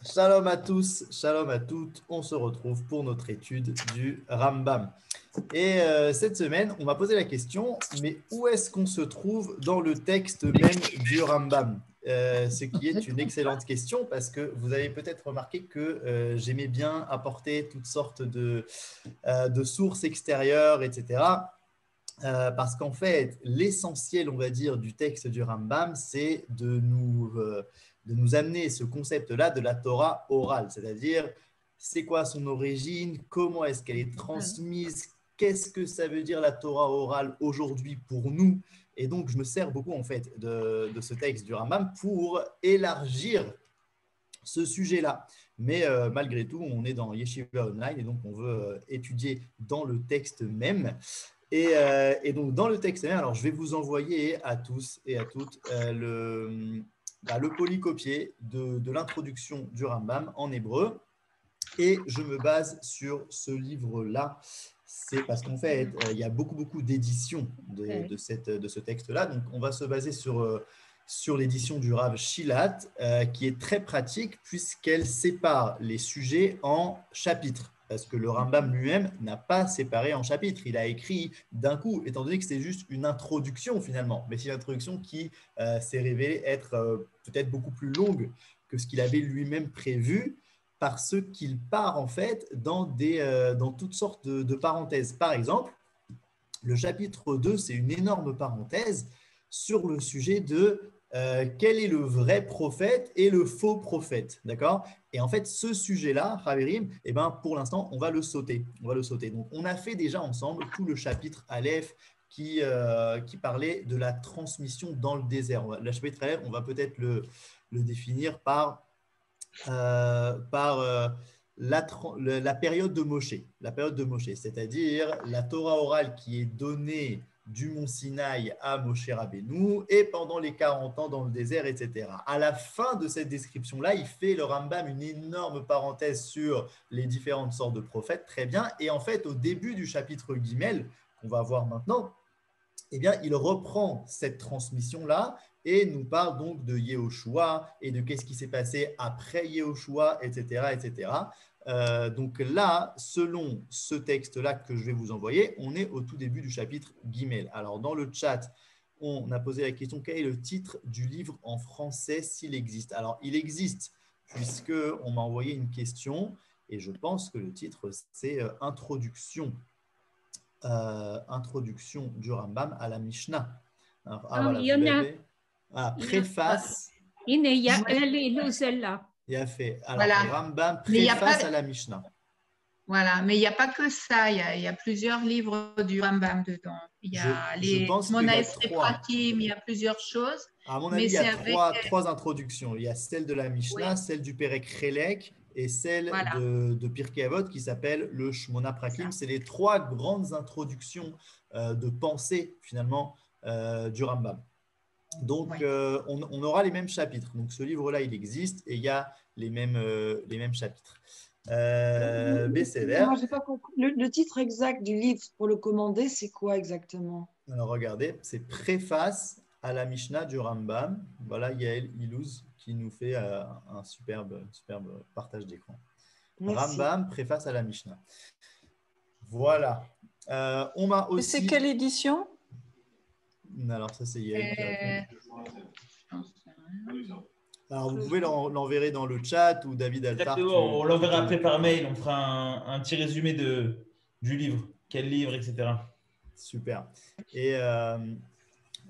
Shalom à tous, shalom à toutes. On se retrouve pour notre étude du Rambam. Et cette semaine, on m'a posé la question, mais où est-ce qu'on se trouve dans le texte même du Rambam? Ce qui est une excellente question parce que vous avez peut-être remarqué que j'aimais bien apporter toutes sortes de sources extérieures, etc. Parce qu'en fait, l'essentiel, on va dire, du texte du Rambam, c'est de nous amener ce concept-là de la Torah orale, c'est-à-dire c'est quoi son origine, comment est-ce qu'elle est transmise, qu'est-ce que ça veut dire la Torah orale aujourd'hui pour nous. Et donc, je me sers beaucoup en fait de ce texte du Rambam pour élargir ce sujet-là. Mais malgré tout, on est dans Yeshiva Online et donc on veut étudier dans le texte même. Et donc, dans le texte même, alors je vais vous envoyer à tous et à toutes le polycopier de l'introduction du Rambam en hébreu. Et je me base sur ce livre-là. C'est parce qu'en fait, il y a beaucoup d'éditions de ce texte-là. Donc, on va se baser sur l'édition du Rav Shilat, qui est très pratique puisqu'elle sépare les sujets en chapitres. Parce que le Rambam lui-même n'a pas séparé en chapitres. Il a écrit d'un coup, étant donné que c'est juste une introduction finalement. Mais c'est une introduction qui s'est révélée être peut-être beaucoup plus longue que ce qu'il avait lui-même prévu, parce qu'il part en fait dans toutes sortes de parenthèses. Par exemple, le chapitre 2, c'est une énorme parenthèse sur le sujet de quel est le vrai prophète et le faux prophète. D'accord? Et en fait, ce sujet-là, Chaverim, eh ben, pour l'instant, on va le sauter. On va le sauter. Donc, on a fait déjà ensemble tout le chapitre Aleph qui parlait de la transmission dans le désert. Le chapitre Aleph, on va peut-être le définir par la période de Moshe, c'est-à-dire la Torah orale qui est donnée du mont Sinaï à Moshe Rabbeinu et pendant les 40 ans dans le désert, etc. À la fin de cette description-là, il fait le Rambam une énorme parenthèse sur les différentes sortes de prophètes, très bien. Et en fait, au début du chapitre Guimel, qu'on va voir maintenant, eh bien, il reprend cette transmission-là et nous parle donc de Yehoshua et de qu'est-ce qui s'est passé après Yehoshua, etc. etc. Donc là, selon ce texte-là que je vais vous envoyer, on est au tout début du chapitre Guimel. Alors, dans le chat, on a posé la question, quel est le titre du livre en français s'il existe? Alors, il existe puisqu'on m'a envoyé une question et je pense que le titre, c'est Introduction introduction du Rambam à la Mishnah. Alors, voilà, il y vous en a. l'avez. Préface. Il y a Ouais. elle et celle-là. Il a fait. Alors, Voilà. Rambam, Mais il y a préface pas, à la Mishnah. voilà, mais il n'y a pas que ça. Il y a plusieurs livres du Rambam dedans. Il y a Je les pense qu'il y a Monaes trois. Pratim, il y a plusieurs choses. À mon avis, Mais il y a c'est avec, trois introductions. Il y a celle de la oui, Mishnah, celle du Perek Relek et celle voilà, de Pirkei Avot qui s'appelle le Shmona Prakim. ça. C'est les trois grandes introductions de pensée, finalement, du Rambam. Donc, Oui. on aura les mêmes chapitres. Donc, ce livre-là, il existe et il y a les mêmes chapitres. Excusez-moi, Bécéder. j'ai pas compris. Le titre exact du livre pour le commander, c'est quoi exactement? Alors, regardez, c'est Préface à la Mishnah du Rambam. Voilà, Yael Ilouz qui nous fait un superbe partage d'écran. Merci. Rambam, Préface à la Mishnah. Voilà. On m'a Et c'est aussi… quelle édition? Alors, ça, c'est Yael qui répond. J'en sais rien. Alors, vous pouvez l'enverrer dans le chat ou David Altar. Exactement, on l'enverra après par mail, on fera un petit résumé du livre, quel livre, etc. Super. Et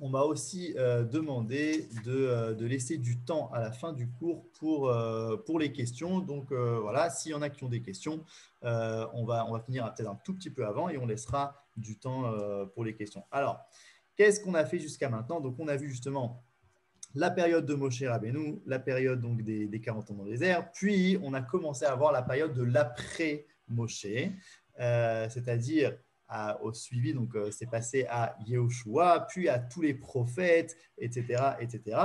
on m'a aussi demandé de laisser du temps à la fin du cours pour les questions. Donc voilà, s'il y en a qui ont des questions, on va finir peut-être un tout petit peu avant et on laissera du temps pour les questions. Alors, qu'est-ce qu'on a fait jusqu'à maintenant? Donc, on a vu justement la période de Moshe Rabbeinu, la période donc des 40 ans dans le désert, puis on a commencé à voir la période de l'après-Moshe, c'est-à-dire au suivi, donc c'est passé à Yehoshua, puis à tous les prophètes, etc., etc.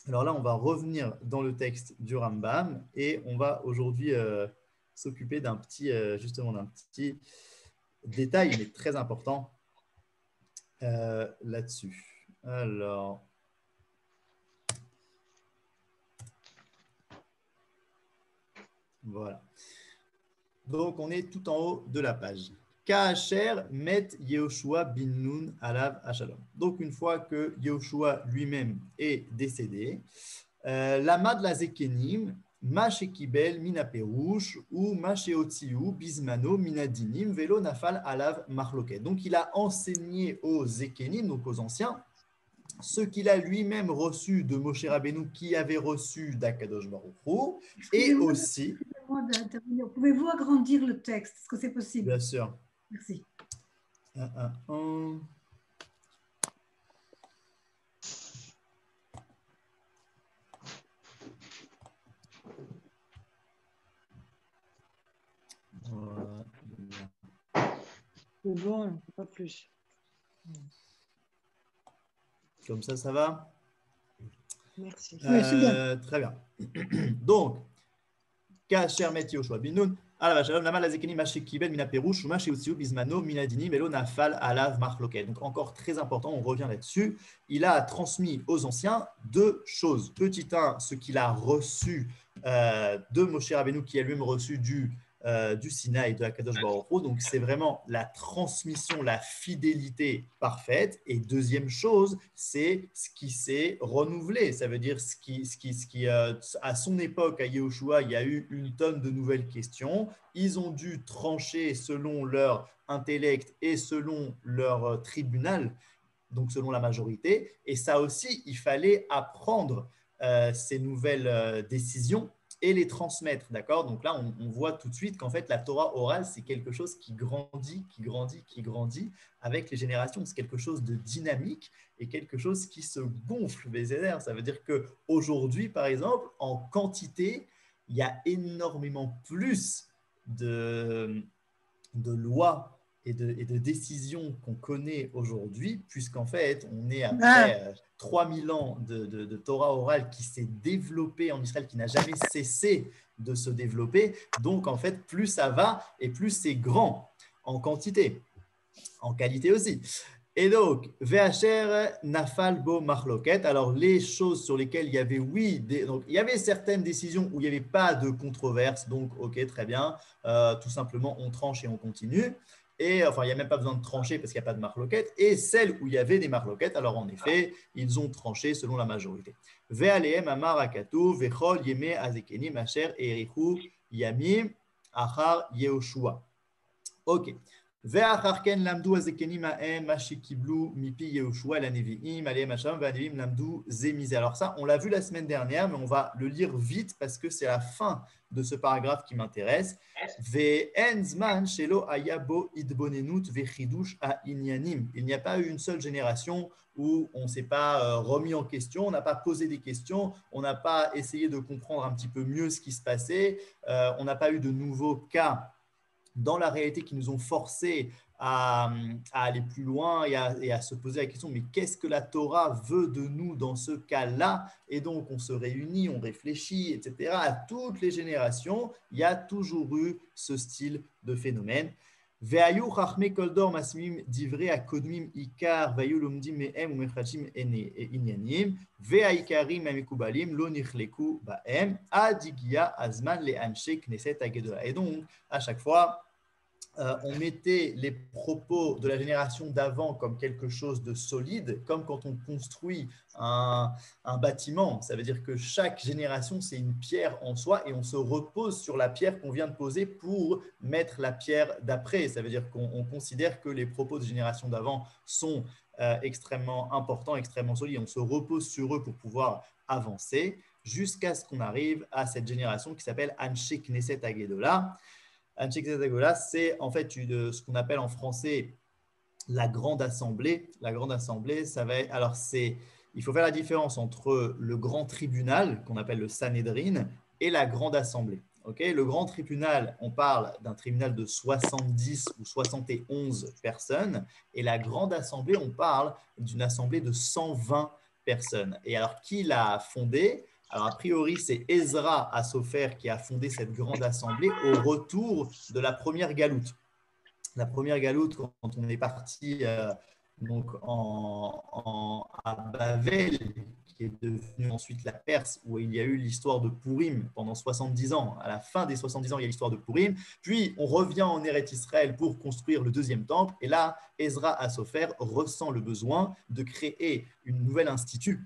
Alors là, on va revenir dans le texte du Rambam et on va aujourd'hui s'occuper justement d'un petit détail, mais très important là-dessus. Alors… Voilà. Donc, on est tout en haut de la page. Kaacher met Yehoshua bin Nun alav Ashalom. Donc, une fois que Yehoshua lui-même est décédé, l'ama de la Zekenim, ma shekibel mina perouche ou ma sheotziu bismano mina dinim velo nafal alav marloket. Donc, il a enseigné aux Zekenim, donc aux anciens, ce qu'il a lui-même reçu de Moshe Rabbeinu, qui avait reçu d'Akadosh Baruch Hu, et aussi… d'intervenir. Pouvez-vous agrandir le texte? Est-ce que c'est possible? Bien sûr. Merci. Voilà. C'est bon, pas plus. Comme ça va? Merci. Oui, c'est bien. Très bien. Donc, Kacher met Yehoshua bin Nun, alav Ashalom, lama la Zekenim, ma shekibel mina perouche ou ma sheotziu bismano mina dinim velo nafal alav marloket. Donc, encore très important, on revient là-dessus. Il a transmis aux anciens deux choses. Petit 1, ce qu'il a reçu de Moshe Rabbeinu, qui a lui-même reçu du Sinaï et de Akadosh Baruch Hu. Donc, c'est vraiment la transmission, la fidélité parfaite. Et deuxième chose, c'est ce qui s'est renouvelé. Ça veut dire à son époque, à Yehoshua, il y a eu une tonne de nouvelles questions. Ils ont dû trancher selon leur intellect et selon leur tribunal, donc selon la majorité. Et ça aussi, il fallait apprendre ces nouvelles décisions et les transmettre, d'accord? Donc là, on voit tout de suite qu'en fait, la Torah orale, c'est quelque chose qui grandit avec les générations. C'est quelque chose de dynamique et quelque chose qui se gonfle, Bézéder. Ça veut dire qu'aujourd'hui, par exemple, en quantité, il y a énormément plus de lois et de décisions qu'on connaît aujourd'hui, puisqu'en fait, on est après 3000 ans de Torah orale qui s'est développée en Israël, qui n'a jamais cessé de se développer. Donc, en fait, plus ça va et plus c'est grand en quantité, en qualité aussi. Et donc, Ve'asher nafal bo marloket. Alors, les choses sur lesquelles il y avait, donc il y avait certaines décisions où il n'y avait pas de controverse. Donc, ok, très bien. Tout simplement, on tranche et on continue. Et enfin, il n'y a même pas besoin de trancher parce qu'il n'y a pas de marloquette. Et celles où il y avait des marloquettes, alors en effet, ils ont tranché selon la majorité. Ve'alehem amar akatu vechol yeme azekenim asher erichu yamim achar Yehoshua. Ok. ואחר כן למדו הזקנים ההם מה שקיבלו מפי יהושע לנביאים עליהם השלום והנביאים למדו זה מזה. Alors ça, on l'a vu la semaine dernière, mais on va le lire vite parce que c'est la fin de ce paragraphe qui m'intéresse. ואין זמן שלא היה בו התבוננות וחידוש העניינים. Il n'y a pas eu une seule génération où on ne s'est pas remis en question, on n'a pas posé des questions, on n'a pas essayé de comprendre un petit peu mieux ce qui se passait, on n'a pas eu de nouveaux cas dans la réalité qui nous ont forcés à aller plus loin et à se poser la question, mais qu'est-ce que la Torah veut de nous dans ce cas-là? Et donc, on se réunit, on réfléchit, etc. À toutes les générations, il y a toujours eu ce style de phénomène. והיו חכמי כל דור מסמימים דברי הקודמים עיקר והיו לומדים מהם ומחדשים עניינים והעיקרים המקובלים לא נחלקו בהם עד הגיע הזמן לאנשי כנסת הגדולה. Et donc, à chaque fois, on mettait les propos de la génération d'avant comme quelque chose de solide, comme quand on construit un bâtiment. Ça veut dire que chaque génération, c'est une pierre en soi et on se repose sur la pierre qu'on vient de poser pour mettre la pierre d'après. Ça veut dire qu'on considère que les propos de génération d'avant sont extrêmement importants, extrêmement solides. On se repose sur eux pour pouvoir avancer jusqu'à ce qu'on arrive à cette génération qui s'appelle Anshe Knesset Hagedolah. Anshe Knesset Hagedolah, c'est en fait ce qu'on appelle en français la Grande Assemblée. La Grande Assemblée, ça va être… Alors, il faut faire la différence entre le Grand Tribunal, qu'on appelle le Sanhedrin, et la Grande Assemblée. Okay, le Grand Tribunal, on parle d'un tribunal de 70 ou 71 personnes, et la Grande Assemblée, on parle d'une assemblée de 120 personnes. Et alors, qui l'a fondée? Alors, a priori, c'est Ezra Asopher qui a fondé cette grande assemblée au retour de la première galoute. La première galoute, quand on est parti donc à Bavel, qui est devenue ensuite la Perse, où il y a eu l'histoire de Pourim pendant 70 ans. À la fin des 70 ans, il y a l'histoire de Pourim. Puis, on revient en Eretz Israël pour construire le deuxième temple. Et là, Ezra Asopher ressent le besoin de créer une nouvelle institut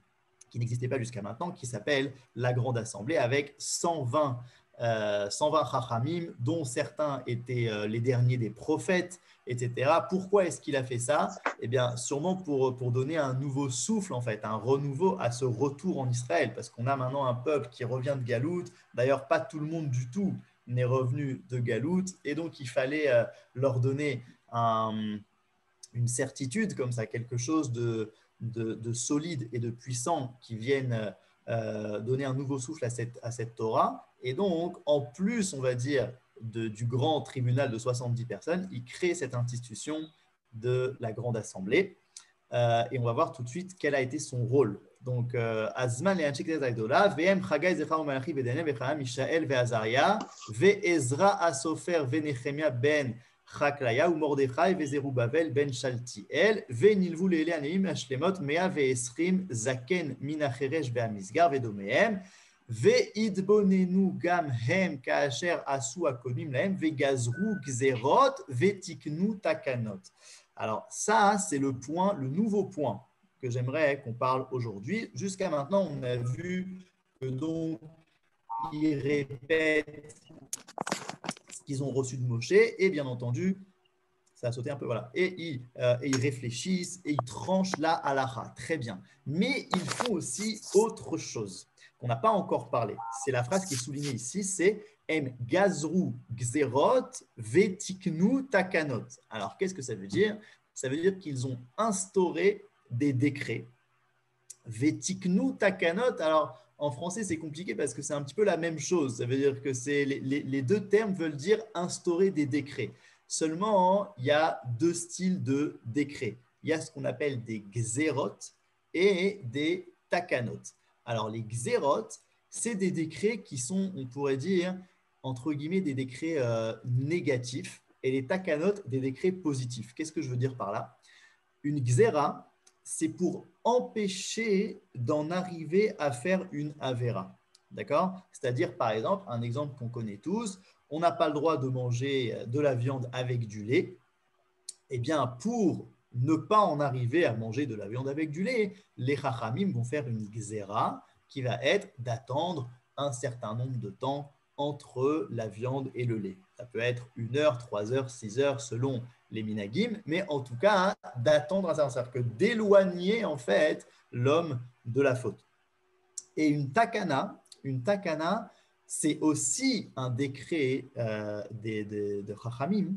qui n'existait pas jusqu'à maintenant, qui s'appelle la Grande Assemblée, avec 120 Chachamim, dont certains étaient les derniers des prophètes, etc. Pourquoi est-ce qu'il a fait ça? Eh bien, sûrement pour donner un nouveau souffle, en fait, un renouveau à ce retour en Israël, parce qu'on a maintenant un peuple qui revient de Galout. D'ailleurs, pas tout le monde du tout n'est revenu de Galout, et donc il fallait leur donner une certitude comme ça, quelque chose de solide et de puissant qui vienne donner un nouveau souffle à cette Torah. Et donc, en plus, on va dire, du grand tribunal de 70 personnes, il crée cette institution de la Grande Assemblée. Et on va voir tout de suite quel a été son rôle. Donc, Azman et Anchik Zagdola, VM Chagai Zechar Malachi Bedene Bechaam Mishael Ve'Azaria, Ve'Ezra Asofer Ve'Nechemia Ben Chaklaya ou Mordechai Ve'Zerubbabel Ben Shaltiel, Ve'Nilvu Le'ele Aneim Ashlemot Mea Ve'Esrim Zaken Minacheresh Ve'Amizgar Ve'Domehem, Ve'idbonenu Gam Hem Ka'asher Asu Akonim Lahem Ve'Gazru Gzerot Ve'Tiknu Takanot. Alors ça, c'est le nouveau point que j'aimerais qu'on parle aujourd'hui. Jusqu'à maintenant, on a vu que donc ils répètent ce qu'ils ont reçu de Moshe et bien entendu, ça a sauté un peu, voilà. Et ils réfléchissent et ils tranchent la halakha. Très bien. Mais ils font aussi autre chose qu'on n'a pas encore parlé. C'est la phrase qui est soulignée ici, c'est Em gazru gzerot vetiknu takanot. Alors, qu'est-ce que ça veut dire? Ça veut dire qu'ils ont instauré des décrets. Vetiknu takanot. Alors, en français, c'est compliqué parce que c'est un petit peu la même chose. Ça veut dire que les deux termes veulent dire instaurer des décrets. Seulement, il y a deux styles de décrets. Il y a ce qu'on appelle des gzerot et des takanot. Alors, les gzerot, c'est des décrets qui sont, on pourrait dire, entre guillemets, des décrets négatifs, et les takanot, des décrets positifs. Qu'est-ce que je veux dire par là? Une gzera, c'est pour empêcher d'en arriver à faire une avera. D'accord? C'est-à-dire, par exemple, un exemple qu'on connaît tous, on n'a pas le droit de manger de la viande avec du lait. Eh bien, pour ne pas en arriver à manger de la viande avec du lait, les chachamim vont faire une gzera qui va être d'attendre un certain nombre de temps entre la viande et le lait. Ça peut être 1 heure, 3 heures, 6 heures selon les minagim, mais en tout cas, d'attendre un certain cercle, d'éloigner en fait l'homme de la faute. Et une takana, c'est aussi un décret de Chachamim,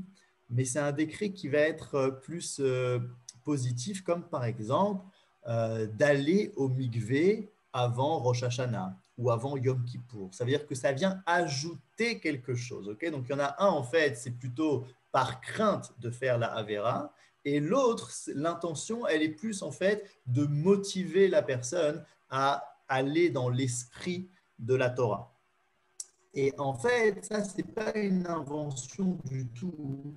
mais c'est un décret qui va être plus positif, comme par exemple d'aller au mikvé avant Rosh Hashanah ou avant Yom Kippour. Ça veut dire que ça vient ajouter quelque chose. Okay? Donc, il y en a un, en fait, c'est plutôt par crainte de faire la Avera, et l'autre, l'intention, elle est plus, en fait, de motiver la personne à aller dans l'esprit de la Torah. Et en fait, ça, ce n'est pas une invention du tout.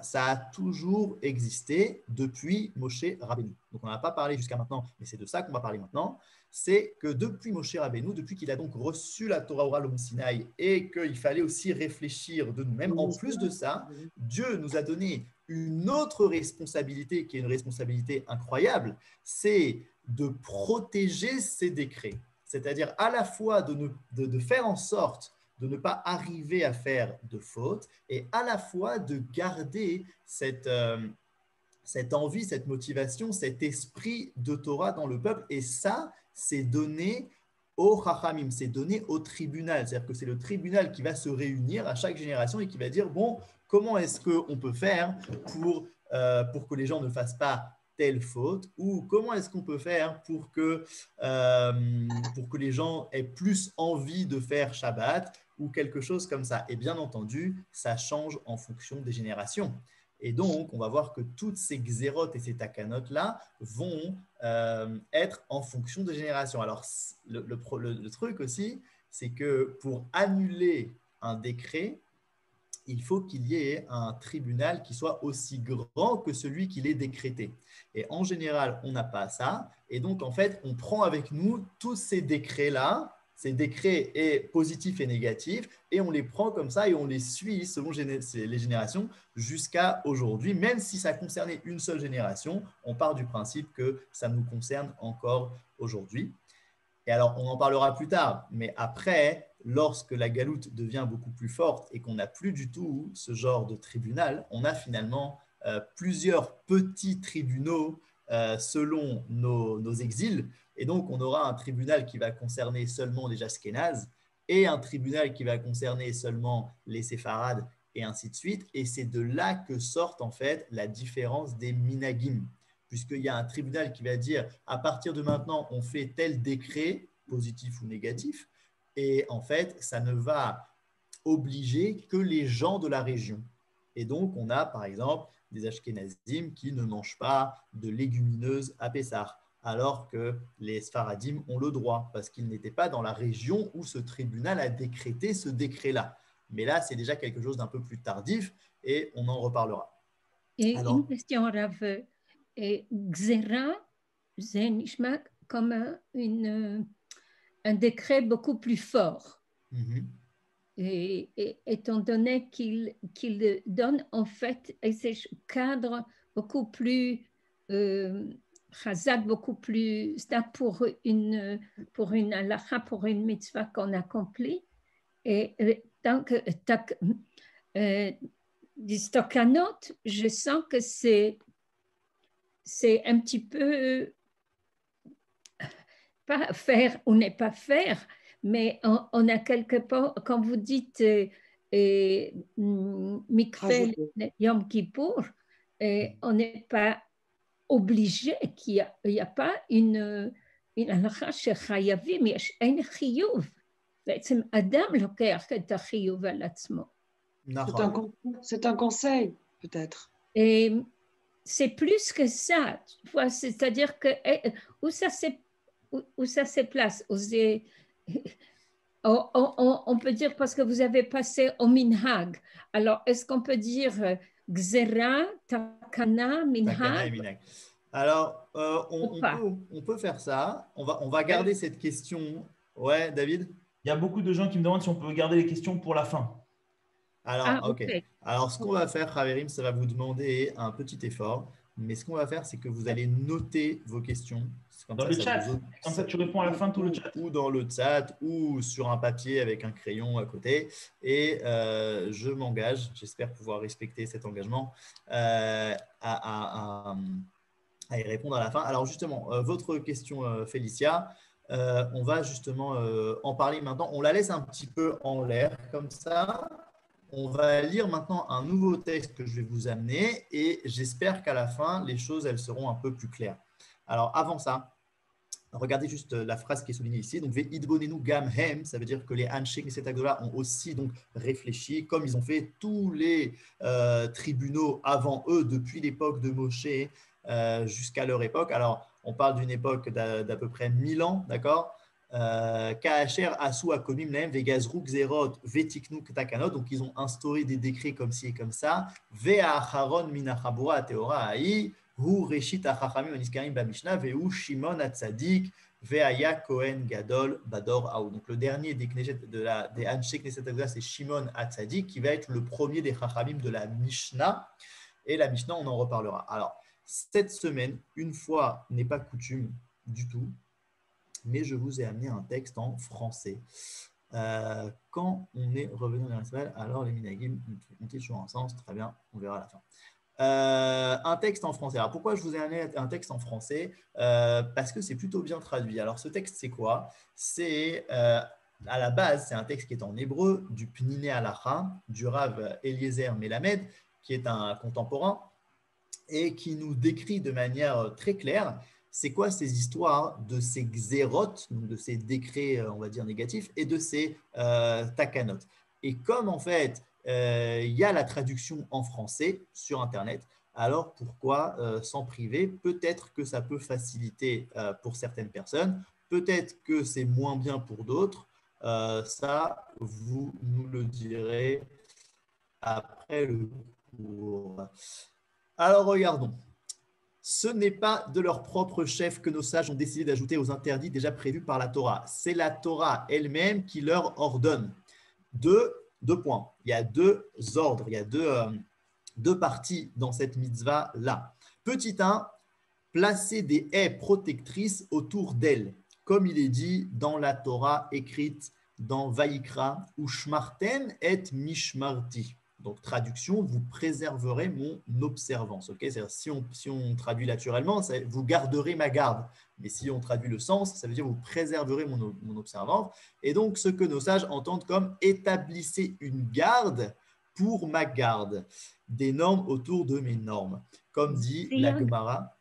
Ça a toujours existé depuis Moshe Rabbeinu. Donc, on n'a pas parlé jusqu'à maintenant, mais c'est de ça qu'on va parler maintenant. C'est que depuis Moshe Rabbeinu, depuis qu'il a donc reçu la Torah orale au Mont Sinaï et qu'il fallait aussi réfléchir de nous-mêmes, en plus de ça, Dieu nous a donné une autre responsabilité qui est une responsabilité incroyable, c'est de protéger ces décrets. C'est-à-dire à la fois de faire en sorte de ne pas arriver à faire de fautes et à la fois de garder cette envie, cette motivation, cet esprit de Torah dans le peuple. Et ça, c'est donné au Chachamim, c'est donné au tribunal. C'est-à-dire que c'est le tribunal qui va se réunir à chaque génération et qui va dire, bon, comment est-ce qu'on peut faire pour que les gens ne fassent pas telle faute, ou comment est-ce qu'on peut faire pour que les gens aient plus envie de faire Shabbat ou quelque chose comme ça. Et bien entendu, ça change en fonction des générations. Et donc, on va voir que toutes ces xérotes et ces takanotes-là vont être en fonction des générations. Alors, le truc aussi, c'est que pour annuler un décret, il faut qu'il y ait un tribunal qui soit aussi grand que celui qui l'est décrété. Et en général, on n'a pas ça. Et donc, en fait, on prend avec nous tous ces décrets-là, ces décrets positifs et négatifs, et on les prend comme ça et on les suit selon les générations jusqu'à aujourd'hui. Même si ça concernait une seule génération, on part du principe que ça nous concerne encore aujourd'hui. Et alors, on en parlera plus tard, mais après, lorsque la galoute devient beaucoup plus forte et qu'on n'a plus du tout ce genre de tribunal, on a finalement plusieurs petits tribunaux selon nos exils. Et donc, on aura un tribunal qui va concerner seulement les Ashkénazes et un tribunal qui va concerner seulement les Séfarades et ainsi de suite. Et c'est de là que sort en fait la différence des minagim, puisqu'il y a un tribunal qui va dire à partir de maintenant, on fait tel décret, positif ou négatif, et en fait, ça ne va obliger que les gens de la région. Et donc, on a par exemple des Ashkénazim qui ne mangent pas de légumineuses à Pessah, alors que les Sfaradim ont le droit, parce qu'ils n'étaient pas dans la région où ce tribunal a décrété ce décret-là. Mais là, c'est déjà quelque chose d'un peu plus tardif, et on en reparlera. Et Alors, une question, Rav. Et Xéra, c'est nishma comme un décret beaucoup plus fort. Et étant donné qu'il donne en fait ces cadres beaucoup plus chazak, beaucoup plus pour une halakha, pour une mitzvah qu'on accomplit. Et tant que du stokanot, je sens que c'est un petit peu pas faire ou ne pas faire, mais on a quelque part, quand vous dites mikveh Yom Kippour, on n'est pas obligé, qu'il n'y a pas une הלכה שחייבים, יש אין חיוב. בעצם אדם לוקח את החיוב על עצמו. C'est un conseil, peut-être. Et c'est plus que ça, c'est-à-dire que où ça se place, on peut dire parce que vous avez passé au minhag. Alors, est-ce qu'on peut dire gzera, takana, minhag? Alors, on peut faire ça. On va garder cette question. Ouais, David? Il y a beaucoup de gens qui me demandent si on peut garder les questions pour la fin. Alors, ok. Alors, ce qu'on va faire, Khaverim, ça va vous demander un petit effort. Mais ce qu'on va faire, c'est que vous allez noter vos questions. Dans le chat. Comme ça, tu réponds à la fin tout le chat. Ou dans le chat, ou sur un papier avec un crayon à côté. Et je m'engage, j'espère pouvoir respecter cet engagement, à y répondre à la fin. Alors, justement, votre question, Félicia, on va justement en parler maintenant. On la laisse un petit peu en l'air, comme ça. On va lire maintenant un nouveau texte que je vais vous amener et j'espère qu'à la fin, les choses elles seront un peu plus claires. Alors, avant ça, regardez juste la phrase qui est soulignée ici. Donc, Ve'idbonenu gam hem, ça veut dire que les Anshe Knesset Agdola ont aussi donc réfléchi, comme ils ont fait tous les tribunaux avant eux, depuis l'époque de Moshe jusqu'à leur époque. Alors, on parle d'une époque d'à peu près 1000 ans, d'accord? Kaacher Asu Akomim Laem Vegazru Xerot Vetiknu Takanot, donc ils ont instauré des décrets comme ci et comme ça. Ve'acharon Minachabura Teora Aï, Hu Reshit Achachamim Oniskarim Bamishna, Ve'u Shimon Atzadik, Ve'aya Kohen Gadol Bador Aou. Donc le dernier des Anshe Knesset Agdola, c'est Shimon Atzadik, qui va être le premier des Chachamim de la Mishnah. Et la Mishnah, on en reparlera. Alors, cette semaine, une fois n'est pas coutume du tout, mais je vous ai amené un texte en français. Quand on est revenu dans la semaine, alors les minagim ont-ils toujours un sens? Très bien, on verra à la fin. Un texte en français. Alors pourquoi je vous ai amené un texte en français? Parce que c'est plutôt bien traduit. Alors ce texte, c'est quoi? C'est à la base, c'est un texte qui est en hébreu du Pniné Halacha, du Rav Eliezer Melamed, qui est un contemporain et qui nous décrit de manière très claire c'est quoi ces histoires de ces xérotes, de ces décrets, on va dire, négatifs, et de ces takanot. Et comme, en fait, il y a la traduction en français sur Internet, alors pourquoi s'en priver? Peut-être que ça peut faciliter pour certaines personnes, peut-être que c'est moins bien pour d'autres. Ça, vous nous le direz après le cours. Alors, regardons. Ce n'est pas de leur propre chef que nos sages ont décidé d'ajouter aux interdits déjà prévus par la Torah. C'est la Torah elle-même qui leur ordonne. Deux points. Il y a deux ordres, il y a deux parties dans cette mitzvah-là. Petit 1, placer des haies protectrices autour d'elle, comme il est dit dans la Torah écrite dans Vaïkra, ou Shmarten et Mishmarti. Donc, traduction, vous préserverez mon observance. Okay, c'est-à-dire, si on traduit naturellement, vous garderez ma garde. Mais si on traduit le sens, ça veut dire vous préserverez mon observance. Et donc, ce que nos sages entendent comme établissez une garde pour ma garde, des normes autour de mes normes, comme dit la Gemara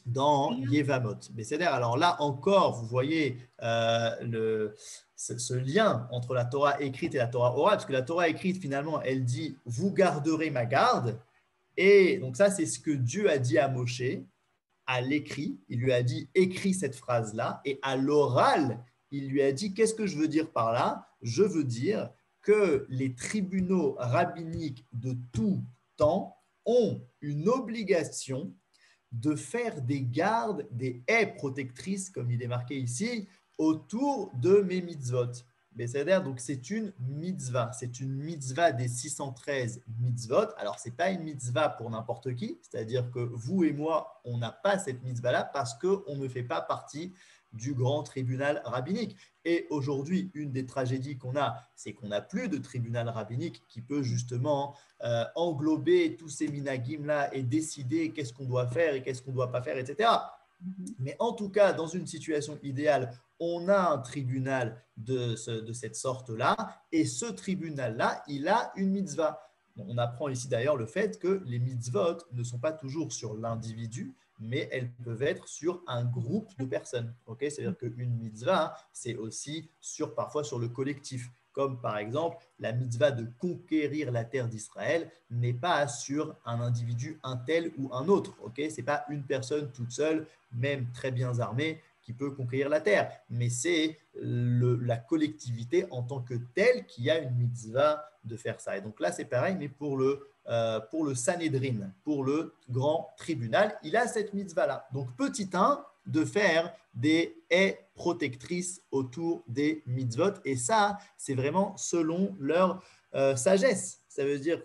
dans Yevamot. C'est-à-dire, alors là encore, vous voyez ce lien entre la Torah écrite et la Torah orale, parce que la Torah écrite, finalement, elle dit « vous garderez ma garde ». Et donc ça, c'est ce que Dieu a dit à Moshe, à l'écrit. Il lui a dit « écris cette phrase-là ». Et à l'oral, il lui a dit « qu'est-ce que je veux dire par là ?» Je veux dire que les tribunaux rabbiniques de tout temps ont une obligation de faire des gardes, des haies protectrices, comme il est marqué ici, autour de mes mitzvot. C'est-à-dire, donc c'est une mitzvah des 613 mitzvot. Alors, ce n'est pas une mitzvah pour n'importe qui, c'est-à-dire que vous et moi, on n'a pas cette mitzvah-là parce qu'on ne fait pas partie du grand tribunal rabbinique. Et aujourd'hui, une des tragédies qu'on a, c'est qu'on n'a plus de tribunal rabbinique qui peut justement englober tous ces minagim-là et décider qu'est-ce qu'on doit faire et qu'est-ce qu'on ne doit pas faire, etc. Mais en tout cas, dans une situation idéale, on a un tribunal de cette sorte-là, et ce tribunal-là, il a une mitzvah. On apprend ici d'ailleurs le fait que les mitzvot ne sont pas toujours sur l'individu, mais elles peuvent être sur un groupe de personnes. Okay, c'est-à-dire qu'une mitzvah, c'est aussi parfois sur le collectif. Comme par exemple, la mitzvah de conquérir la terre d'Israël n'est pas sur un individu, un tel ou un autre. Okay, ce n'est pas une personne toute seule, même très bien armée, qui peut conquérir la terre. Mais c'est la collectivité en tant que telle qui a une mitzvah de faire ça. Et donc là, c'est pareil, mais pour le Sanhédrin, pour le grand tribunal, il a cette mitzvah-là. Donc, petit 1, de faire des haies protectrices autour des mitzvot. Et ça, c'est vraiment selon leur sagesse. Ça veut dire,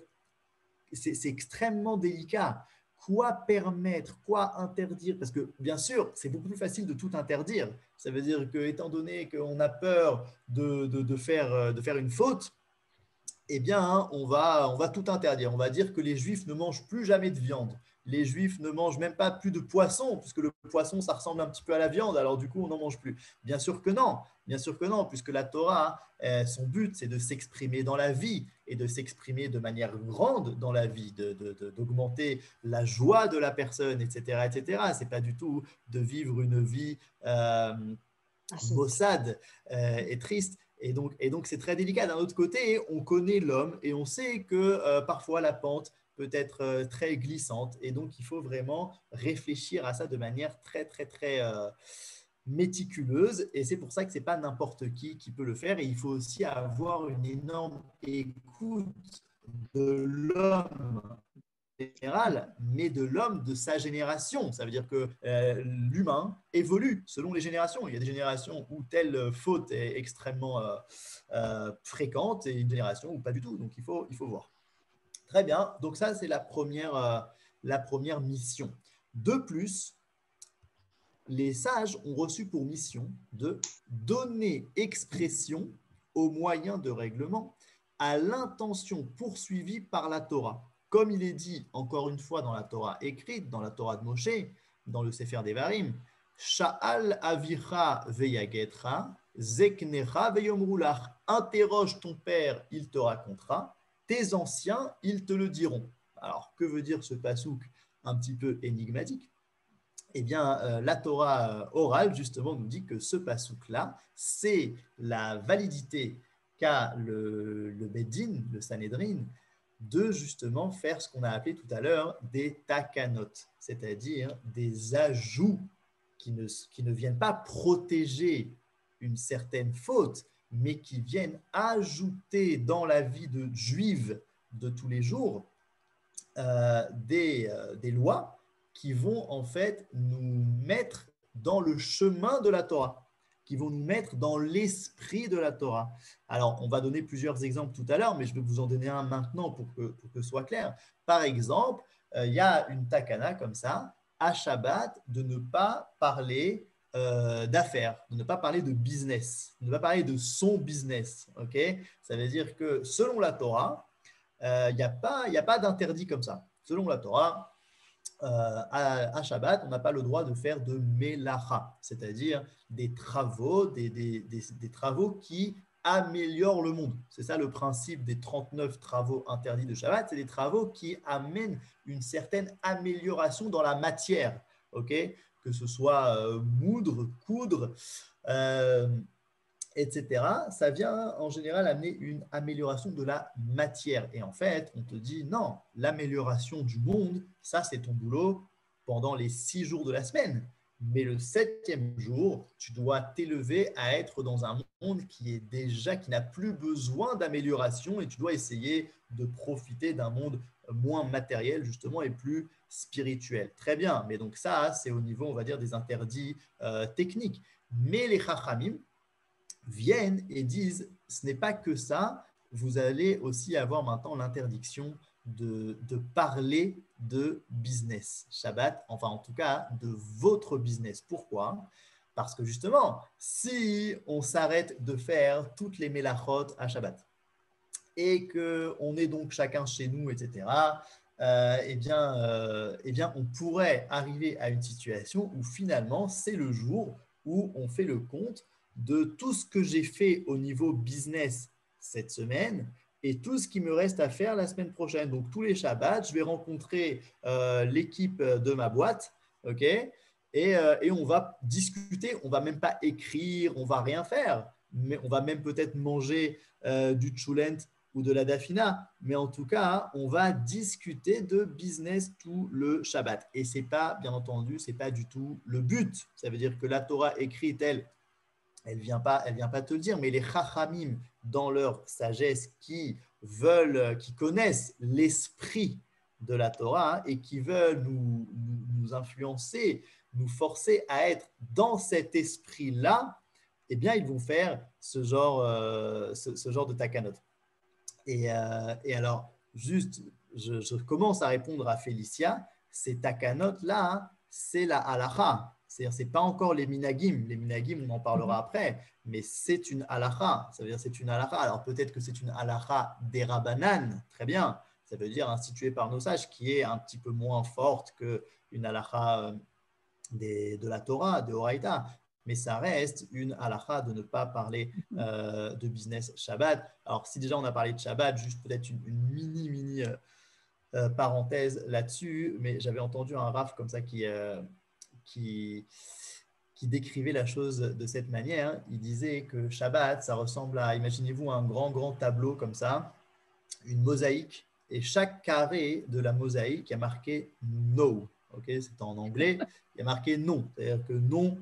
c'est extrêmement délicat. Quoi permettre, quoi interdire? Parce que, bien sûr, c'est beaucoup plus facile de tout interdire. Ça veut dire que, étant donné qu'on a peur de faire une faute, eh bien, on va tout interdire. On va dire que les Juifs ne mangent plus jamais de viande. Les Juifs ne mangent même pas plus de poisson, puisque le poisson, ça ressemble un petit peu à la viande, alors du coup, on n'en mange plus. Bien sûr que non, puisque la Torah, son but, c'est de s'exprimer dans la vie et de s'exprimer de manière grande dans la vie, d'augmenter la joie de la personne, etc. etc. Ce n'est pas du tout de vivre une vie maussade et triste. Et donc, c'est très délicat. D'un autre côté, on connaît l'homme et on sait que parfois la pente peut être très glissante. Et donc, il faut vraiment réfléchir à ça de manière très, très, très méticuleuse. Et c'est pour ça que ce n'est pas n'importe qui peut le faire. Et il faut aussi avoir une énorme écoute de l'homme général, mais de l'homme de sa génération. Ça veut dire que l'humain évolue selon les générations. Il y a des générations où telle faute est extrêmement fréquente et une génération où pas du tout. Donc, il faut voir. Très bien. Donc, ça, c'est la première mission. De plus, les sages ont reçu pour mission de donner expression aux moyens de règlement à l'intention poursuivie par la Torah. Comme il est dit encore une fois dans la Torah écrite, dans la Torah de Moshe, dans le Sefer Devarim, Sha'al avicha veyagetra, zeknecha veyomrulach. Interroge ton père, il te racontera. Tes anciens, ils te le diront. Alors, que veut dire ce pasouk un petit peu énigmatique? Eh bien, la Torah orale, justement, nous dit que ce pasouk-là, c'est la validité qu'a le Beddin, le Sanhédrin, de justement faire ce qu'on a appelé tout à l'heure des takanot, c'est-à-dire des ajouts qui ne viennent pas protéger une certaine faute, mais qui viennent ajouter dans la vie juive de tous les jours des lois qui vont en fait nous mettre dans le chemin de la Torah, qui vont nous mettre dans l'esprit de la Torah. Alors, on va donner plusieurs exemples tout à l'heure, mais je vais vous en donner un maintenant pour que ce soit clair. Par exemple, il y a une takana comme ça, à Shabbat, de ne pas parler d'affaires, de ne pas parler de business, de ne pas parler de son business. Okay, ça veut dire que selon la Torah, il n'y a pas d'interdit comme ça. Selon la Torah, à Shabbat, on n'a pas le droit de faire de melacha, c'est-à-dire des travaux, des travaux qui améliorent le monde. C'est ça le principe des 39 travaux interdits de Shabbat, c'est des travaux qui amènent une certaine amélioration dans la matière, okay, que ce soit moudre, coudre, etc. Ça vient en général amener une amélioration de la matière. Et en fait, on te dit non, l'amélioration du monde, ça c'est ton boulot pendant les 6 jours de la semaine. Mais le 7e jour, tu dois t'élever à être dans un monde qui n'a plus besoin d'amélioration et tu dois essayer de profiter d'un monde moins matériel justement et plus spirituel. Très bien, mais donc ça, c'est au niveau, on va dire, des interdits techniques. Mais les chachamim viennent et disent, ce n'est pas que ça, vous allez aussi avoir maintenant l'interdiction de parler de business Shabbat, enfin en tout cas de votre business. Pourquoi ? Parce que justement, si on s'arrête de faire toutes les mélachot à Shabbat et qu'on est donc chacun chez nous, etc., eh bien, on pourrait arriver à une situation où finalement, c'est le jour où on fait le compte de tout ce que j'ai fait au niveau business cette semaine et tout ce qui me reste à faire la semaine prochaine. Donc, tous les Shabbats, je vais rencontrer l'équipe de ma boîte, ok, et on va discuter. On ne va même pas écrire, on ne va rien faire, mais on va même peut-être manger du tchoulent ou de la dafina. Mais en tout cas, on va discuter de business tout le Shabbat. Et ce n'est pas, bien entendu, ce n'est pas du tout le but. Ça veut dire que la Torah écrite, elle vient pas te le dire, mais les chachamim, dans leur sagesse, qui connaissent l'esprit de la Torah et qui veulent nous influencer, nous forcer à être dans cet esprit-là, eh bien, ils vont faire ce genre de takanot. Et alors, juste, je commence à répondre à Félicia, ces takanot-là, hein, c'est la halacha. C'est-à-dire, ce n'est pas encore les minagim. Les minagim, on en parlera après, mais c'est une halacha. Ça veut dire c'est une halacha. Alors, peut-être que c'est une halacha des Rabbanan, très bien. Ça veut dire instituée par nos sages, qui est un petit peu moins forte qu'une halacha de la Torah, de Horaïta. Mais ça reste une halacha de ne pas parler de business Shabbat. Alors, si déjà on a parlé de Shabbat, juste peut-être une mini parenthèse là-dessus, mais j'avais entendu un raf comme ça qui décrivait la chose de cette manière. Il disait que Shabbat, ça ressemble à, imaginez-vous, un grand tableau comme ça, une mosaïque, et chaque carré de la mosaïque a marqué « no ». Okay, c'est en anglais, il y a marqué non. C'est-à-dire que non.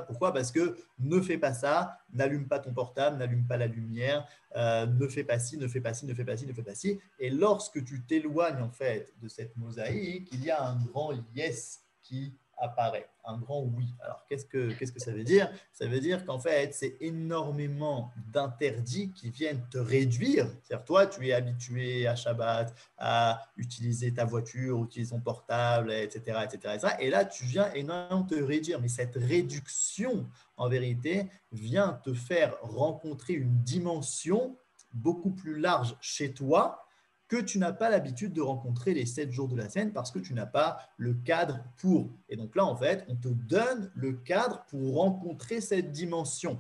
Pourquoi ? Parce que ne fais pas ça, n'allume pas ton portable, n'allume pas la lumière, ne fais pas ci, ne fais pas ci, ne fais pas ci, ne fais pas ci. Et lorsque tu t'éloignes en fait de cette mosaïque, il y a un grand yes qui apparaît, un grand oui. Alors, qu'est-ce que ça veut dire ? Ça veut dire qu'en fait, c'est énormément d'interdits qui viennent te réduire. C'est-à-dire, toi, tu es habitué à Shabbat, à utiliser ta voiture, utiliser ton portable, etc., etc. Et là, tu viens énormément te réduire. Mais cette réduction, en vérité, vient te faire rencontrer une dimension beaucoup plus large chez toi que tu n'as pas l'habitude de rencontrer les 7 jours de la semaine parce que tu n'as pas le cadre pour. Et donc là, en fait, on te donne le cadre pour rencontrer cette dimension.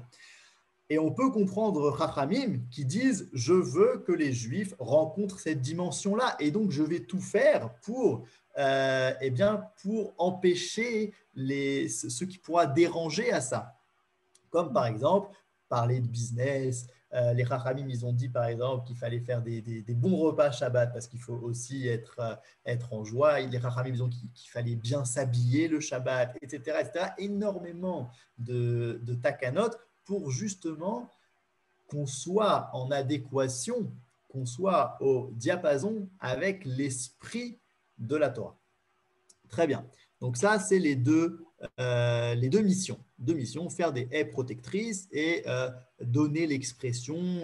Et on peut comprendre Chachamim qui disent « Je veux que les Juifs rencontrent cette dimension-là et donc je vais tout faire pour empêcher ce qui pourra déranger à ça. » Comme par exemple, parler de business. Les Chachamim, ils ont dit par exemple qu'il fallait faire des bons repas Shabbat parce qu'il faut aussi être en joie. Et les Chachamim, ils ont dit qu'il fallait bien s'habiller le Shabbat, etc. Énormément de takanot pour justement qu'on soit en adéquation, qu'on soit au diapason avec l'esprit de la Torah. Très bien. Donc ça, c'est les deux missions. Deux missions, faire des haies protectrices et donner l'expression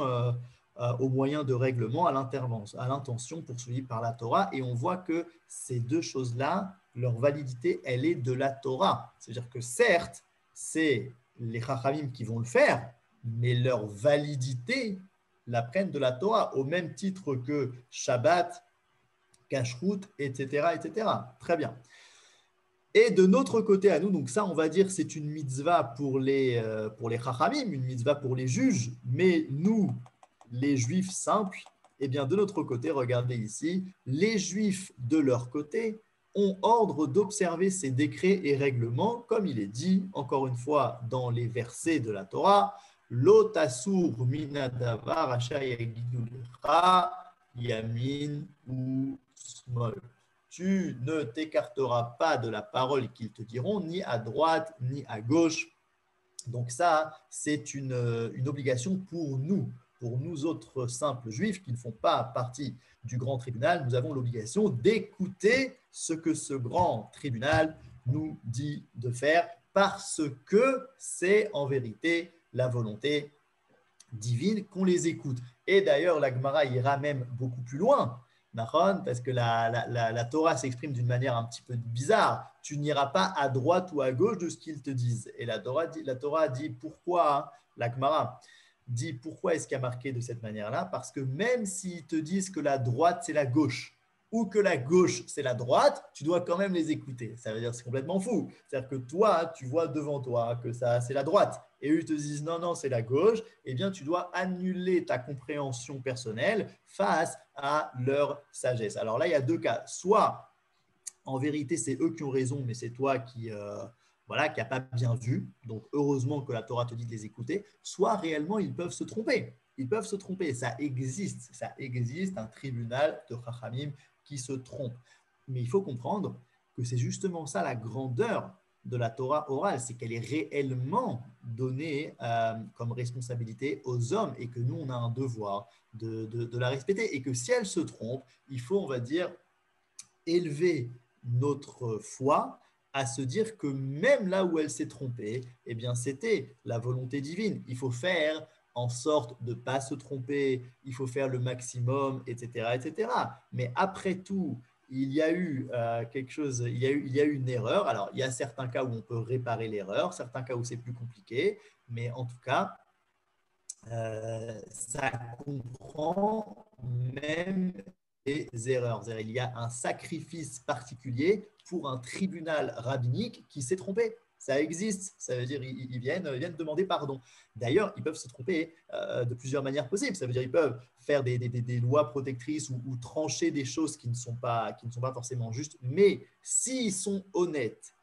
au moyen de règlement à l'intention poursuivie par la Torah. Et on voit que ces deux choses-là, leur validité, elle est de la Torah. C'est-à-dire que certes, c'est les Chachamim qui vont le faire, mais leur validité la prennent de la Torah, au même titre que Shabbat, Kashrut, etc., etc. Très bien. Et de notre côté à nous, donc ça, on va dire, c'est une mitzvah pour les Chachamim, une mitzvah pour les juges, mais nous, les Juifs simples, eh bien, de notre côté, regardez ici, les Juifs, de leur côté, ont ordre d'observer ces décrets et règlements, comme il est dit, encore une fois, dans les versets de la Torah, « Lo tasur minadavar asher yagidu lecha yamin ou smol » tu ne t'écarteras pas de la parole qu'ils te diront, ni à droite, ni à gauche. Donc ça, c'est une obligation pour nous autres simples juifs qui ne font pas partie du grand tribunal. Nous avons l'obligation d'écouter ce que ce grand tribunal nous dit de faire, parce que c'est en vérité la volonté divine qu'on les écoute. Et d'ailleurs, la Gemara ira même beaucoup plus loin, parce que la Torah s'exprime d'une manière un petit peu bizarre. Tu n'iras pas à droite ou à gauche de ce qu'ils te disent. Et la Torah dit pourquoi, la Gemara dit pourquoi est-ce qu'il y a marqué de cette manière-là? Parce que même s'ils te disent que la droite c'est la gauche ou que la gauche c'est la droite, tu dois quand même les écouter. Ça veut dire que c'est complètement fou. C'est-à-dire que toi, tu vois devant toi que ça c'est la droite et eux ils te disent non, c'est la gauche, eh bien tu dois annuler ta compréhension personnelle face à leur sagesse. Alors là, il y a deux cas. Soit, en vérité, c'est eux qui ont raison, mais c'est toi qui n'a pas bien vu. Donc, heureusement que la Torah te dit de les écouter. Soit, réellement, ils peuvent se tromper. Ils peuvent se tromper. Ça existe, un tribunal de Chachamim qui se trompe. Mais il faut comprendre que c'est justement ça la grandeur de la Torah orale, c'est qu'elle est réellement donnée comme responsabilité aux hommes et que nous, on a un devoir de la respecter. Et que si elle se trompe, il faut, on va dire, élever notre foi à se dire que même là où elle s'est trompée, eh bien, c'était la volonté divine. Il faut faire en sorte de ne pas se tromper, il faut faire le maximum, etc., etc. Mais après tout, il y a eu quelque chose, il y a eu une erreur. Alors, il y a certains cas où on peut réparer l'erreur, certains cas où c'est plus compliqué, mais en tout cas, ça comprend même des erreurs. Il y a un sacrifice particulier pour un tribunal rabbinique qui s'est trompé. Ça existe, ça veut dire ils viennent demander pardon. D'ailleurs, ils peuvent se tromper de plusieurs manières possibles. Ça veut dire ils peuvent faire des lois protectrices ou trancher des choses qui ne sont pas forcément justes. Mais s'ils sont honnêtes,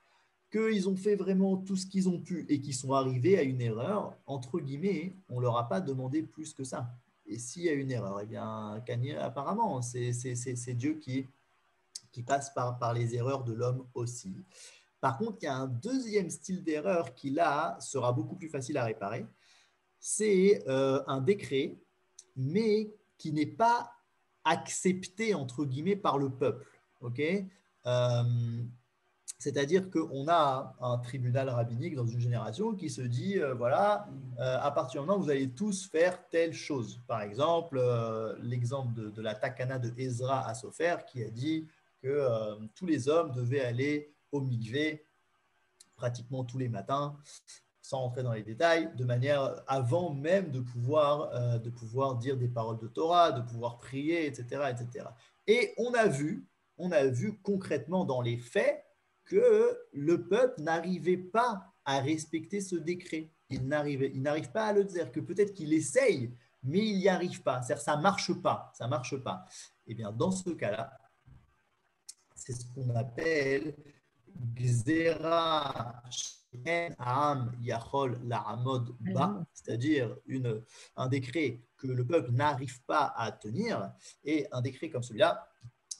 qu'ils ont fait vraiment tout ce qu'ils ont pu et qu'ils sont arrivés à une erreur, entre guillemets, on ne leur a pas demandé plus que ça. Et s'il y a une erreur, eh bien, apparemment, c'est Dieu qui passe par les erreurs de l'homme aussi. Par contre, il y a un deuxième style d'erreur qui, là, sera beaucoup plus facile à réparer. C'est un décret, mais qui n'est pas accepté, entre guillemets, par le peuple. Okay, c'est-à-dire qu'on a un tribunal rabbinique dans une génération qui se dit, à partir du moment où vous allez tous faire telle chose. Par exemple, l'exemple de la Takana de Ezra à Sofer qui a dit que tous les hommes devaient aller au mikvé pratiquement tous les matins, sans rentrer dans les détails, de manière avant même de pouvoir dire des paroles de Torah, de pouvoir prier, etc., etc. Et on a vu concrètement dans les faits que le peuple n'arrivait pas à respecter ce décret. Il n'arrive pas à le dire, que peut-être qu'il essaye, mais il n'y arrive pas. C'est-à-dire ça marche pas. Eh bien, dans ce cas-là, c'est ce qu'on appelle Gzera She'en Ha'am Yachol La'amod Ba, c'est-à-dire un décret que le peuple n'arrive pas à tenir, et un décret comme celui-là,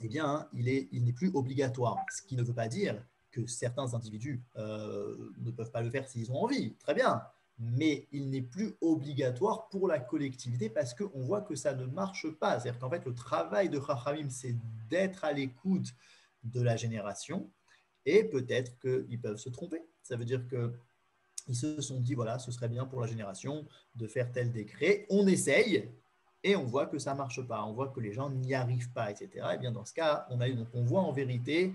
eh bien, il n'est plus obligatoire. Ce qui ne veut pas dire que certains individus ne peuvent pas le faire s'ils ont envie, très bien. mais il n'est plus obligatoire pour la collectivité parce qu'on voit que ça ne marche pas. C'est-à-dire qu'en fait, le travail de Chachamim, c'est d'être à l'écoute de la génération et peut-être qu'ils peuvent se tromper. Ça veut dire qu'ils se sont dit, voilà, ce serait bien pour la génération de faire tel décret. On essaye et on voit que ça ne marche pas. On voit que les gens n'y arrivent pas, etc. Et bien dans ce cas, on voit en vérité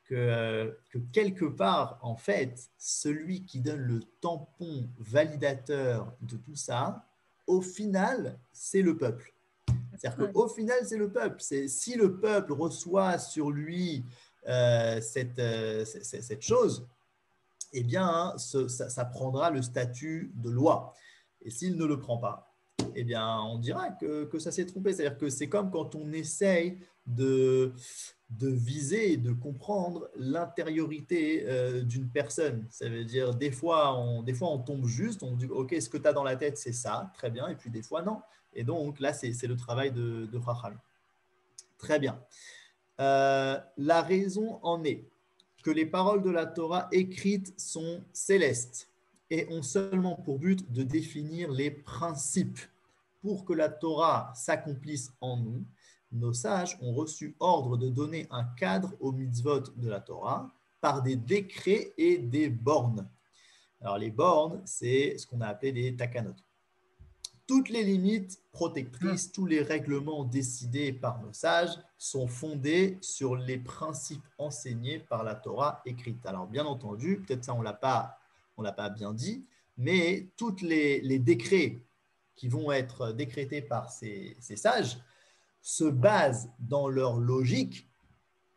que quelque part, en fait, celui qui donne le tampon validateur de tout ça, au final, c'est le peuple. C'est-à-dire qu'au final, c'est le peuple. Si le peuple reçoit sur lui cette chose, eh bien, ça prendra le statut de loi. Et s'il ne le prend pas, eh bien, on dira que ça s'est trompé. C'est-à-dire que c'est comme quand on essaye de viser et de comprendre l'intériorité d'une personne. Ça veut dire, des fois, on tombe juste, on dit, OK, ce que tu as dans la tête, c'est ça, très bien, et puis des fois, non. Et donc, là, c'est le travail de Chacham. Très bien. La raison en est que les paroles de la Torah écrites sont célestes et ont seulement pour but de définir les principes. Pour que la Torah s'accomplisse en nous, nos sages ont reçu ordre de donner un cadre aux mitzvot de la Torah par des décrets et des bornes. Alors les bornes, c'est ce qu'on a appelé des takanot. Toutes les limites protectrices, tous les règlements décidés par nos sages sont fondés sur les principes enseignés par la Torah écrite. Alors bien entendu, peut-être ça on l'a pas bien dit, mais tous les décrets qui vont être décrétés par ces sages se basent dans leur logique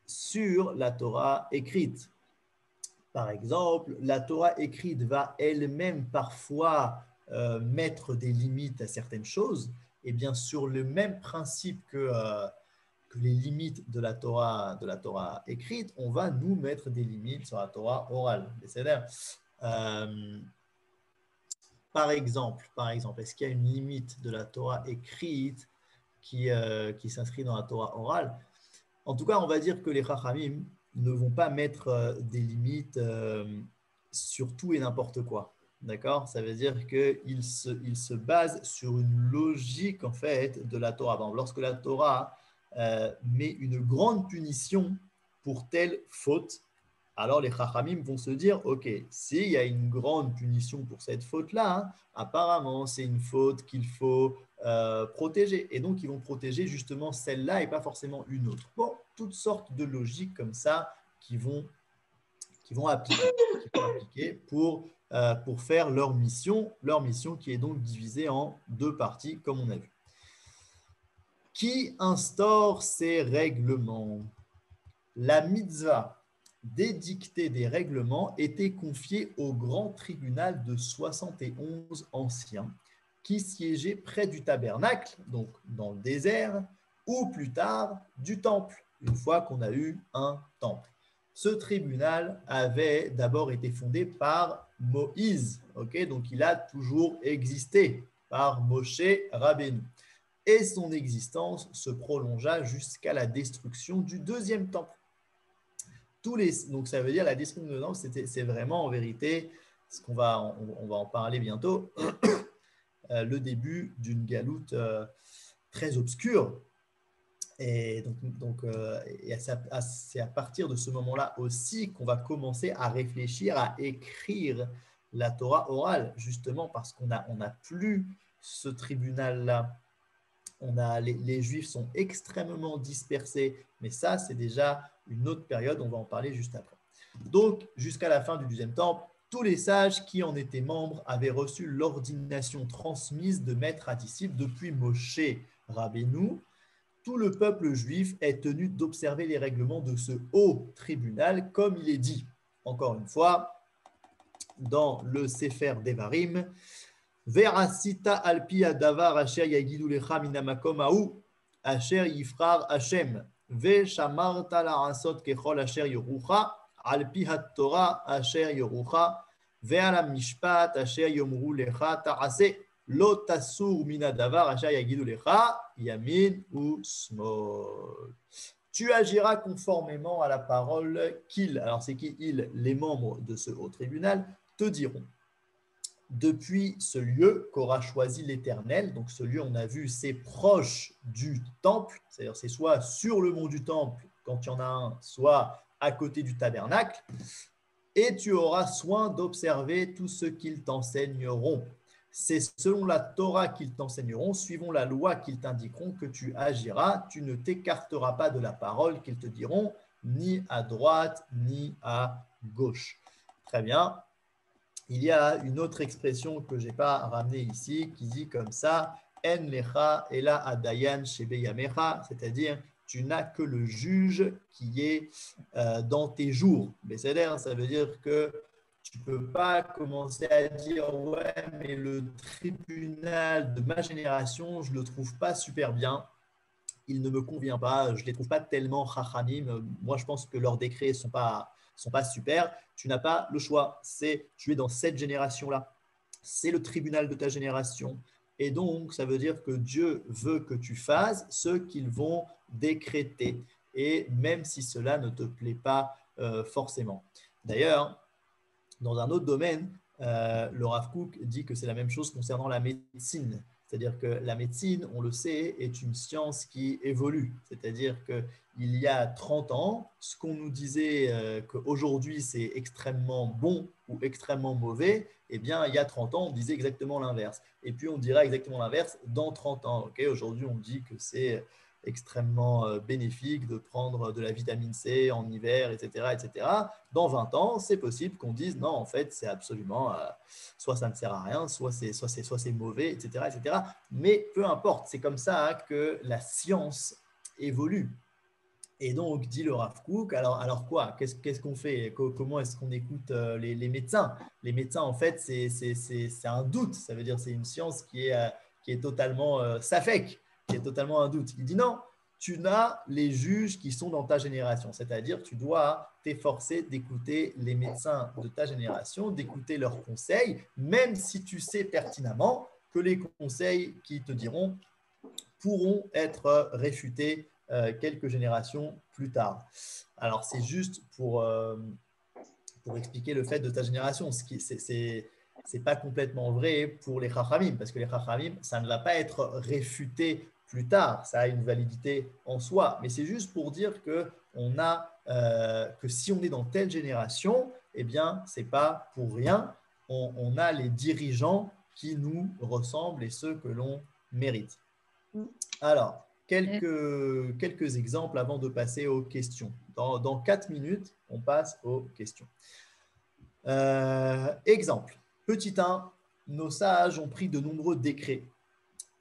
sur la Torah écrite. Par exemple, la Torah écrite va elle-même parfois mettre des limites à certaines choses, et bien sur le même principe que les limites de la Torah écrite, on va nous mettre des limites sur la Torah orale. C'est-à-dire, par exemple, est-ce qu'il y a une limite de la Torah écrite qui s'inscrit dans la Torah orale? En tout cas, on va dire que les Chachamim ne vont pas mettre des limites sur tout et n'importe quoi. D'accord? Ça veut dire qu'ils se basent sur une logique en fait de la Torah. Donc, lorsque la Torah met une grande punition pour telle faute, alors les Chachamim vont se dire, ok, s'il y a une grande punition pour cette faute-là, apparemment c'est une faute qu'il faut protéger. Et donc ils vont protéger justement celle-là et pas forcément une autre. Bon, toutes sortes de logiques comme ça qui vont appliquer pour faire leur mission qui est donc divisée en deux parties, comme on a vu. Qui instaure ces règlements? La mitzvah d'édicter des règlements était confiée au grand tribunal de 71 anciens qui siégeait près du tabernacle, donc dans le désert, ou plus tard du temple, une fois qu'on a eu un temple. Ce tribunal avait d'abord été fondé par Moïse, donc il a toujours existé par Moshe Rabbeinu. Et son existence se prolongea jusqu'à la destruction du deuxième temple. Donc ça veut dire la destruction de temple, c'est vraiment en vérité, on va en parler bientôt, le début d'une galoute très obscure. Et donc c'est à partir de ce moment-là aussi qu'on va commencer à réfléchir à écrire la Torah orale, justement parce qu'on n'a plus ce tribunal-là. Les Juifs sont extrêmement dispersés, mais ça, c'est déjà une autre période, on va en parler juste après. Donc, jusqu'à la fin du deuxième temple, tous les sages qui en étaient membres avaient reçu l'ordination transmise de maître à disciple depuis Moshe Rabbeinu. Tout le peuple juif est tenu d'observer les règlements de ce haut tribunal, comme il est dit, encore une fois, dans le Sefer Devarim, Verasita alpi adavar asher yagidu lecha min hamakom hahu asher yifrar Hashem veshamarta la'asot kechol asher yorucha alpi haTorah asher yorucha ve'al hamishpat asher yomru lecha ta'aseh lo tasur min hadavar asher yagidu lecha yamin ou smol. Tu agiras conformément à la parole qu'ils, alors c'est qui ils, les membres de ce haut tribunal, te diront. depuis ce lieu qu'aura choisi l'Éternel. Donc ce lieu, on a vu, c'est proche du temple, c'est-à-dire c'est soit sur le mont du temple quand il y en a un, soit à côté du tabernacle. Et tu auras soin d'observer tout ce qu'ils t'enseigneront. C'est selon la Torah qu'ils t'enseigneront, suivant la loi qu'ils t'indiqueront, que tu agiras. Tu ne t'écarteras pas de la parole qu'ils te diront, ni à droite, ni à gauche. Très bien. Il y a une autre expression que je n'ai pas ramenée ici, qui dit comme ça, En lecha ela adayan shebeyamecha, c'est-à-dire tu n'as que le juge qui est dans tes jours. Mais c'est-à-dire, ça veut dire que tu ne peux pas commencer à dire « Ouais, mais le tribunal de ma génération, je ne le trouve pas super bien. Il ne me convient pas. Je ne les trouve pas tellement chachamim. Moi, je pense que leurs décrets ne sont pas super. » Tu n'as pas le choix. Tu es dans cette génération-là. C'est le tribunal de ta génération. Et donc, ça veut dire que Dieu veut que tu fasses ce qu'ils vont décréter. Et même si cela ne te plaît pas forcément. D'ailleurs, dans un autre domaine, le Rav Kook dit que c'est la même chose concernant la médecine. C'est-à-dire que la médecine, on le sait, est une science qui évolue. C'est-à-dire qu'il y a 30 ans, ce qu'on nous disait qu'aujourd'hui c'est extrêmement bon ou extrêmement mauvais, eh bien, il y a 30 ans, on disait exactement l'inverse. Et puis, on dira exactement l'inverse dans 30 ans. Okay, aujourd'hui, on dit que c'est extrêmement bénéfique de prendre de la vitamine C en hiver, etc. etc. Dans 20 ans, c'est possible qu'on dise non, en fait, c'est absolument, soit ça ne sert à rien, soit c'est mauvais, etc., etc. Mais peu importe, c'est comme ça que la science évolue. Et donc, dit le Rav Kook, alors quoi? Qu'est-ce qu'on fait? Comment est-ce qu'on écoute les médecins? Les médecins, en fait, c'est un doute. Ça veut dire c'est une science qui est totalement safek, qui est totalement un doute. Il dit non, tu n'as les juges qui sont dans ta génération. C'est-à-dire, tu dois t'efforcer d'écouter les médecins de ta génération, d'écouter leurs conseils, même si tu sais pertinemment que les conseils qu'ils te diront pourront être réfutés quelques générations plus tard. Alors, c'est juste pour expliquer le fait de ta génération. Ce qui c'est pas complètement vrai pour les chachamim, parce que les chachamim, ça ne va pas être réfuté plus tard. Ça a une validité en soi. Mais c'est juste pour dire que si on est dans telle génération, eh bien, c'est pas pour rien. On a les dirigeants qui nous ressemblent et ceux que l'on mérite. Alors, quelques exemples avant de passer aux questions. Dans 4 minutes, on passe aux questions. Exemple. Petit 1, nos sages ont pris de nombreux décrets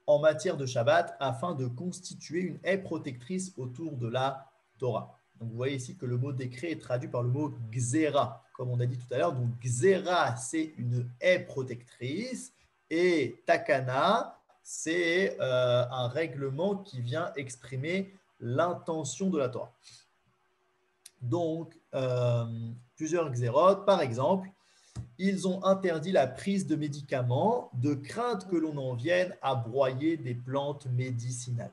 en matière de Shabbat afin de constituer une haie protectrice autour de la Torah. Donc, vous voyez ici que le mot décret est traduit par le mot gzera, comme on a dit tout à l'heure. Donc, gzera, c'est une haie protectrice et takana, c'est un règlement qui vient exprimer l'intention de la Torah. Donc, plusieurs xérotes, par exemple, ils ont interdit la prise de médicaments de crainte que l'on en vienne à broyer des plantes médicinales.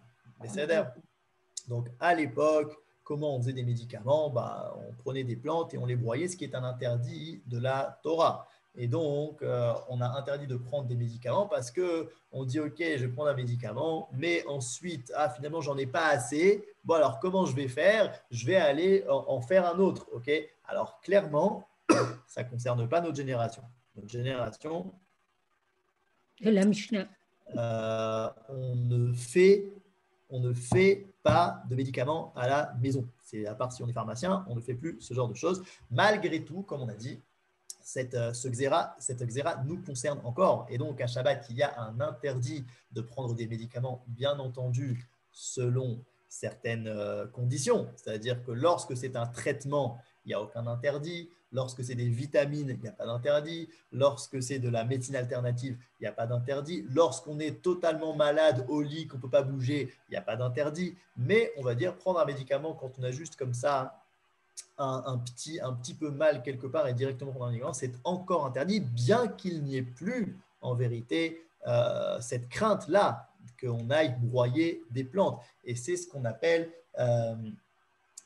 Donc, à l'époque, comment on faisait des médicaments? On prenait des plantes et on les broyait, ce qui est un interdit de la Torah. Et donc, on a interdit de prendre des médicaments parce qu'on dit « Ok, je vais prendre un médicament, mais ensuite, finalement, j'en ai pas assez. Bon, alors, comment je vais faire? Je vais aller en faire un autre. Okay » Alors, clairement, ça ne concerne pas notre génération. Notre génération, la Mishnah. On ne fait pas de médicaments à la maison. C'est à part si on est pharmacien, on ne fait plus ce genre de choses. Malgré tout, comme on a dit, cette xéra nous concerne encore. Et donc, à Shabbat, il y a un interdit de prendre des médicaments, bien entendu, selon certaines conditions. C'est-à-dire que lorsque c'est un traitement, il n'y a aucun interdit. Lorsque c'est des vitamines, il n'y a pas d'interdit. Lorsque c'est de la médecine alternative, il n'y a pas d'interdit. Lorsqu'on est totalement malade au lit, qu'on ne peut pas bouger, il n'y a pas d'interdit. Mais on va dire prendre un médicament quand on a juste comme ça un petit peu mal quelque part et directement prendre un médicament, c'est encore interdit, bien qu'il n'y ait plus en vérité cette crainte-là qu'on aille broyer des plantes. Et c'est ce qu'on appelle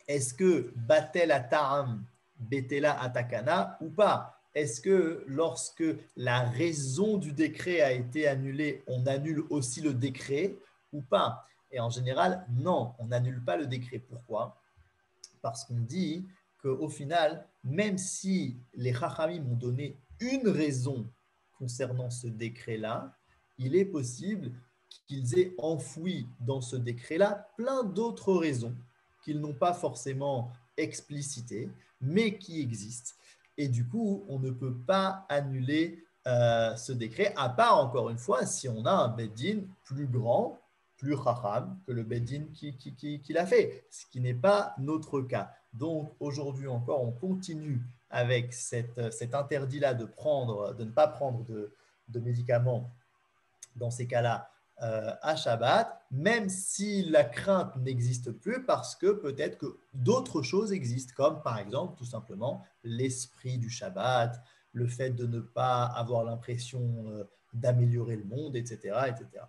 est-ce que batel ata'am betela atakana ou pas? est-ce que lorsque la raison du décret a été annulée, on annule aussi le décret ou pas? Et en général, non, on n'annule pas le décret. Pourquoi? Parce qu'on dit qu'au final, même si les Chachamim ont donné une raison concernant ce décret-là, il est possible qu'ils aient enfoui dans ce décret-là plein d'autres raisons qu'ils n'ont pas forcément explicitées, mais qui existent. Et du coup, on ne peut pas annuler ce décret, à part, encore une fois, si on a un Beddin plus grand, plus chacham que le Beddin qui l'a fait, ce qui n'est pas notre cas. Donc, aujourd'hui encore, on continue avec cet interdit-là de ne pas prendre de médicaments dans ces cas-là à Shabbat, même si la crainte n'existe plus, parce que peut-être que d'autres choses existent, comme par exemple tout simplement l'esprit du Shabbat, le fait de ne pas avoir l'impression d'améliorer le monde, etc., etc.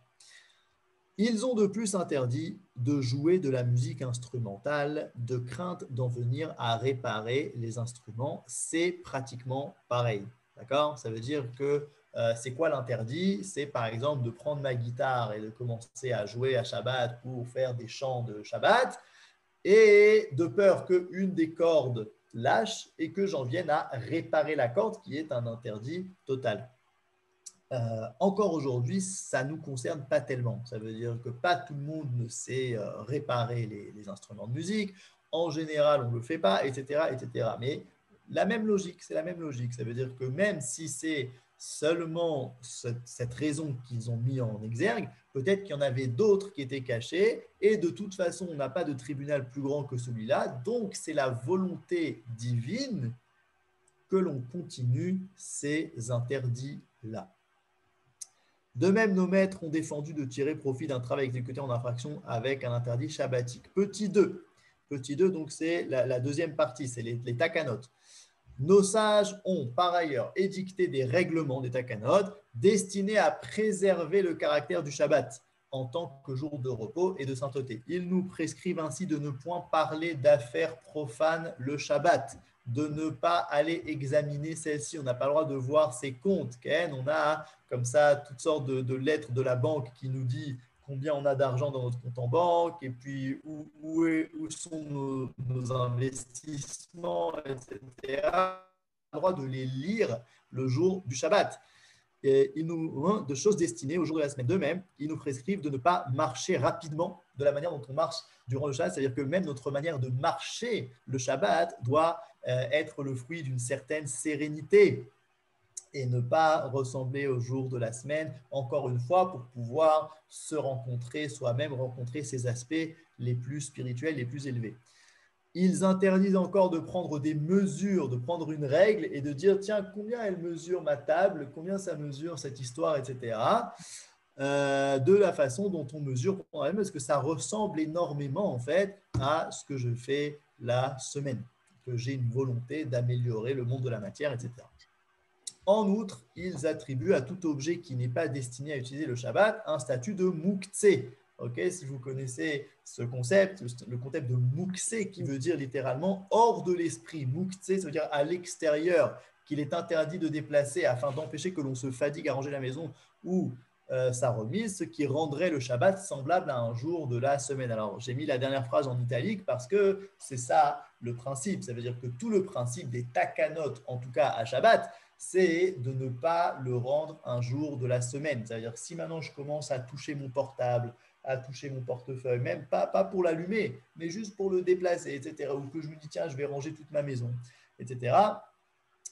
Ils ont de plus interdit de jouer de la musique instrumentale, de crainte d'en venir à réparer les instruments. C'est pratiquement pareil. D'accord? Ça veut dire que c'est quoi l'interdit? C'est par exemple de prendre ma guitare et de commencer à jouer à Shabbat pour faire des chants de Shabbat, et de peur qu'une des cordes lâche et que j'en vienne à réparer la corde, qui est un interdit total. Encore aujourd'hui, ça ne nous concerne pas tellement. Ça veut dire que pas tout le monde ne sait réparer les instruments de musique. En général, on ne le fait pas, etc., etc. Mais la même logique, c'est la même logique. Ça veut dire que même si c'est seulement cette raison qu'ils ont mis en exergue, peut-être qu'il y en avait d'autres qui étaient cachées, et de toute façon, on n'a pas de tribunal plus grand que celui-là, donc c'est la volonté divine que l'on continue ces interdits-là. De même, nos maîtres ont défendu de tirer profit d'un travail exécuté en infraction avec un interdit shabbatique. Petit 2. Petit 2, donc c'est la deuxième partie, c'est les takanot. Nos sages ont par ailleurs édicté des règlements des takanot destinés à préserver le caractère du Shabbat en tant que jour de repos et de sainteté. Ils nous prescrivent ainsi de ne point parler d'affaires profanes le Shabbat, de ne pas aller examiner celle-ci. On n'a pas le droit de voir ses comptes. On a comme ça toutes sortes de lettres de la banque qui nous dit combien on a d'argent dans notre compte en banque, et puis où sont nos investissements, etc. On a le droit de les lire le jour du Shabbat. Et ils nous de choses destinées au jour de la semaine. De même, ils nous prescrivent de ne pas marcher rapidement de la manière dont on marche durant le Shabbat, c'est-à-dire que même notre manière de marcher le Shabbat doit être le fruit d'une certaine sérénité et ne pas ressembler au jour de la semaine, encore une fois, pour pouvoir se rencontrer soi-même, rencontrer ses aspects les plus spirituels, les plus élevés. Ils interdisent encore de prendre des mesures, de prendre une règle et de dire, tiens, combien elle mesure ma table, combien ça mesure cette histoire, etc. De la façon dont on mesure, parce que ça ressemble énormément, en fait, à ce que je fais la semaine, que j'ai une volonté d'améliorer le monde de la matière, etc. En outre, ils attribuent à tout objet qui n'est pas destiné à utiliser le Shabbat un statut de muktsé. Si vous connaissez ce concept, le concept de muktsé qui veut dire littéralement hors de l'esprit. Muktsé, ça veut dire à l'extérieur, qu'il est interdit de déplacer afin d'empêcher que l'on se fatigue à ranger la maison ou sa remise, ce qui rendrait le Shabbat semblable à un jour de la semaine. Alors, j'ai mis la dernière phrase en italique parce que c'est ça le principe. Ça veut dire que tout le principe des takanot, en tout cas à Shabbat, c'est de ne pas le rendre un jour de la semaine. C'est-à-dire que si maintenant je commence à toucher mon portable, à toucher mon portefeuille, même pas pour l'allumer, mais juste pour le déplacer, etc., ou que je me dis, tiens, je vais ranger toute ma maison, etc.,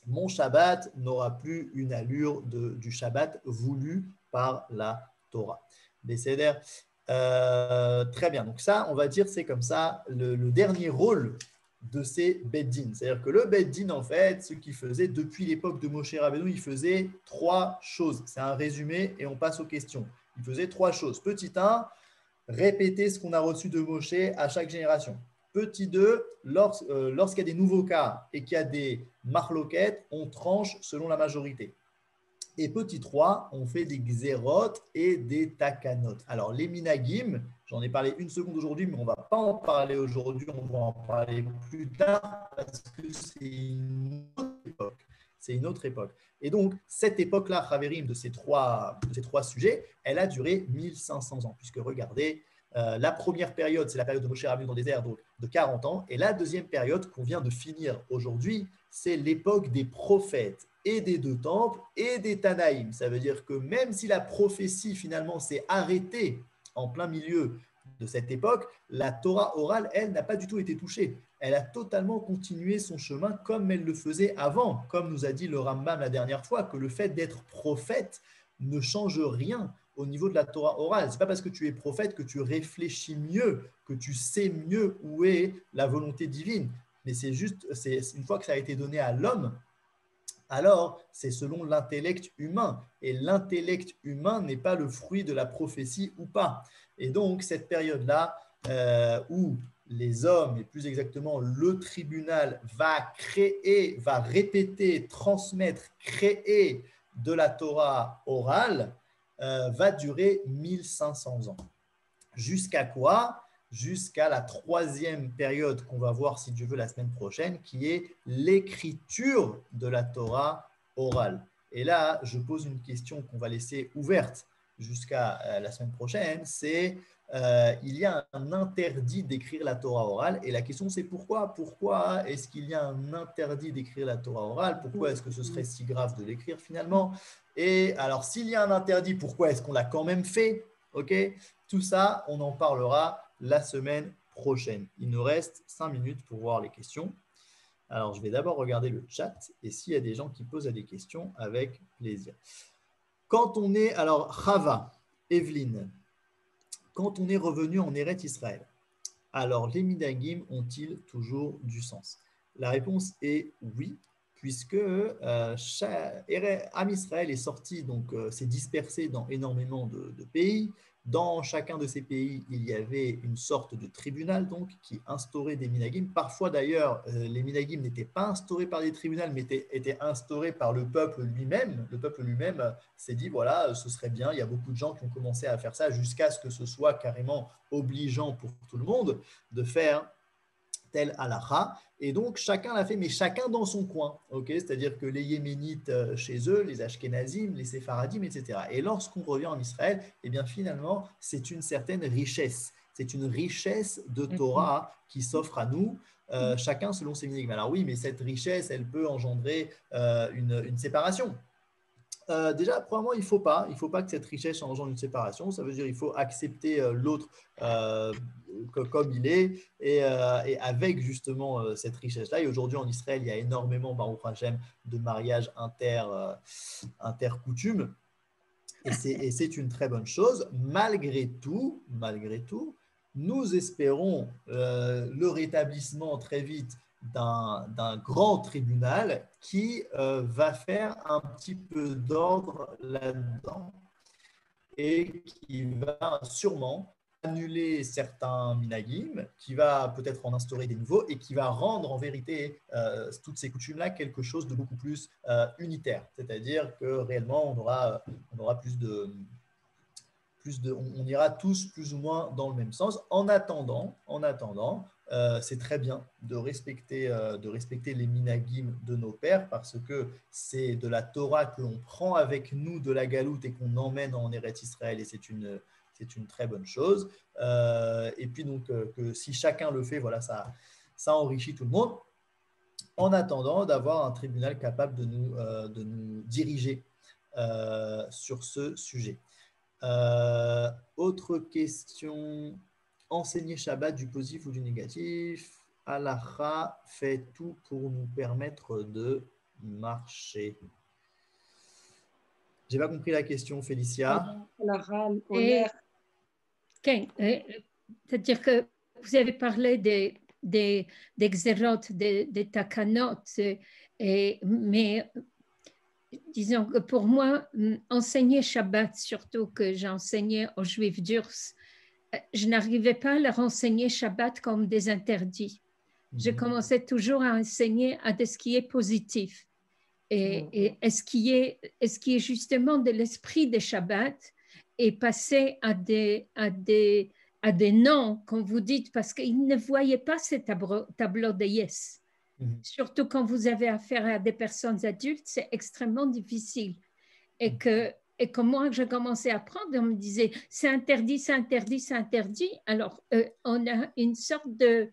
mon Shabbat n'aura plus une allure du Shabbat voulu par la Torah. Bécéder. Très bien. Donc ça, on va dire, c'est comme ça le dernier rôle de ces Beddin. C'est-à-dire que le Beddin, en fait, ce qu'il faisait depuis l'époque de Moshe Rabbeinu, il faisait 3 choses. C'est un résumé et on passe aux questions. Il faisait 3 choses. Petit 1, répéter ce qu'on a reçu de Moshe à chaque génération. Petit 2, lorsqu'il y a des nouveaux cas et qu'il y a des marloquettes, on tranche selon la majorité. Et petit 3, on fait des xérot et des takanot. Alors, les minagim, j'en ai parlé une seconde aujourd'hui, mais on ne va pas en parler aujourd'hui, on va en parler plus tard parce que c'est une autre époque. c'est une autre époque. Et donc, cette époque-là, Chaverim, de ces trois sujets, elle a duré 1500 ans, puisque regardez, la première période, c'est la période de Moshe Rabbeinu dans le désert, donc de 40 ans, et la deuxième période qu'on vient de finir aujourd'hui, c'est l'époque des prophètes et des deux temples et des Tanaïm. Ça veut dire que même si la prophétie finalement s'est arrêtée en plein milieu de cette époque, la Torah orale, elle, n'a pas du tout été touchée. Elle a totalement continué son chemin comme elle le faisait avant, comme nous a dit le Rambam la dernière fois, que le fait d'être prophète ne change rien au niveau de la Torah orale. Ce n'est pas parce que tu es prophète que tu réfléchis mieux, que tu sais mieux où est la volonté divine. Mais c'est juste, c'est une fois que ça a été donné à l'homme, alors c'est selon l'intellect humain. Et l'intellect humain n'est pas le fruit de la prophétie ou pas. Et donc, cette période-là, où les hommes, et plus exactement le tribunal, va créer, va répéter, transmettre, créer de la Torah orale, va durer 1500 ans. Jusqu'à quoi? Jusqu'à la troisième période qu'on va voir, si Dieu veut, la semaine prochaine, qui est l'écriture de la Torah orale. Et là, je pose une question qu'on va laisser ouverte jusqu'à la semaine prochaine, c'est il y a un interdit d'écrire la Torah orale, et la question c'est pourquoi? Pourquoi est-ce qu'il y a un interdit d'écrire la Torah orale? Pourquoi est-ce que ce serait si grave de l'écrire finalement? Et alors, s'il y a un interdit, pourquoi est-ce qu'on l'a quand même fait? Ok, tout ça, on en parlera la semaine prochaine. Il nous reste 5 minutes pour voir les questions. Alors, je vais d'abord regarder le chat et s'il y a des gens qui posent des questions, avec plaisir. Quand on est, alors, Chava, Evelyne, quand on est revenu en Eretz Israël, alors les minagim ont-ils toujours du sens? La réponse est oui, puisque Am Israël est sorti, donc s'est dispersé dans énormément de pays. Dans chacun de ces pays, il y avait une sorte de tribunal donc, qui instaurait des minagim. Parfois d'ailleurs, les minagim n'étaient pas instaurés par des tribunaux, mais étaient instaurés par le peuple lui-même. Le peuple lui-même s'est dit, voilà, ce serait bien. Il y a beaucoup de gens qui ont commencé à faire ça jusqu'à ce que ce soit carrément obligeant pour tout le monde de faire tel halakha. Et donc, chacun l'a fait, mais chacun dans son coin. Okay, c'est-à-dire que les Yéménites chez eux, les Ashkénazim, les Sépharadim, etc. Et lorsqu'on revient en Israël, eh bien, finalement, c'est une certaine richesse. C'est une richesse de Torah qui s'offre à nous, chacun selon ses minhagim. Alors oui, mais cette richesse, elle peut engendrer une séparation. Déjà, premièrement, il ne faut pas que cette richesse engendre une séparation. Ça veut dire qu'il faut accepter l'autre comme il est et avec justement cette richesse-là. Et aujourd'hui, en Israël, il y a énormément, Baruch Hashem, de mariages intercoutumes. Et c'est une très bonne chose. Malgré tout, nous espérons le rétablissement très vite d'un grand tribunal qui va faire un petit peu d'ordre là-dedans et qui va sûrement annuler certains minagim, qui va peut-être en instaurer des nouveaux et qui va rendre en vérité toutes ces coutumes-là quelque chose de beaucoup plus unitaire. C'est-à-dire que réellement, on aura on ira tous plus ou moins dans le même sens. En attendant, c'est très bien de respecter les minagim de nos pères parce que c'est de la Torah que l'on prend avec nous de la galoute et qu'on emmène en Eretz Israël et c'est une très bonne chose. Et puis donc, que si chacun le fait, voilà, ça enrichit tout le monde. En attendant d'avoir un tribunal capable de nous diriger sur ce sujet. Autre question, enseigner Shabbat du positif ou du négatif? Halakha fait tout pour nous permettre de marcher. J'ai pas compris la question, Félicia. C'est-à-dire que vous avez parlé des xérotes, des takanot, mais disons que pour moi, enseigner Shabbat, surtout que j'enseignais aux Juifs d'Urs, je n'arrivais pas à leur enseigner Shabbat comme des interdits. Je commençais toujours à enseigner à ce qui est positif et ce qui est justement de l'esprit de Shabbat et passer à des noms, comme vous dites, parce qu'ils ne voyaient pas ces tableaux de Yes. Surtout quand vous avez affaire à des personnes adultes, c'est extrêmement difficile. Et quand moi, j'ai commencé à apprendre, on me disait, c'est interdit, c'est interdit, c'est interdit. Alors, on a une sorte de,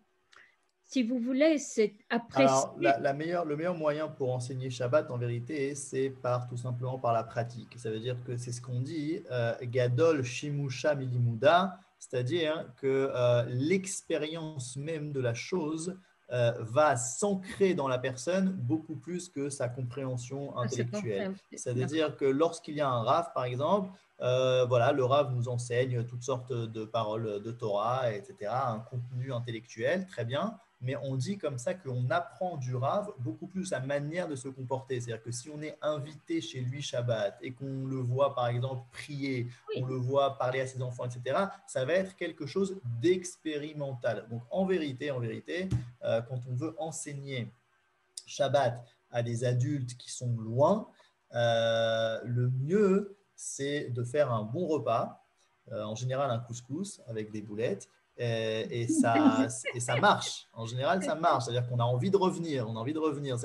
si vous voulez, c'est apprécié. Alors, le meilleur moyen pour enseigner Shabbat, en vérité, c'est tout simplement par la pratique. Ça veut dire que c'est ce qu'on dit, Gadol Shimusha Milimuda, c'est-à-dire que l'expérience même de la chose va s'ancrer dans la personne beaucoup plus que sa compréhension intellectuelle. C'est-à-dire que lorsqu'il y a un Rav, par exemple, voilà, le Rav nous enseigne toutes sortes de paroles de Torah, etc., un contenu intellectuel, très bien. Mais on dit comme ça qu'on apprend du Rav beaucoup plus sa manière de se comporter. C'est-à-dire que si on est invité chez lui Shabbat et qu'on le voit par exemple prier, on le voit parler à ses enfants, etc., ça va être quelque chose d'expérimental. Donc en vérité, quand on veut enseigner Shabbat à des adultes qui sont loin, le mieux c'est de faire un bon repas, en général un couscous avec des boulettes. Et ça marche. En général, ça marche. C'est-à-dire qu'on a envie de revenir.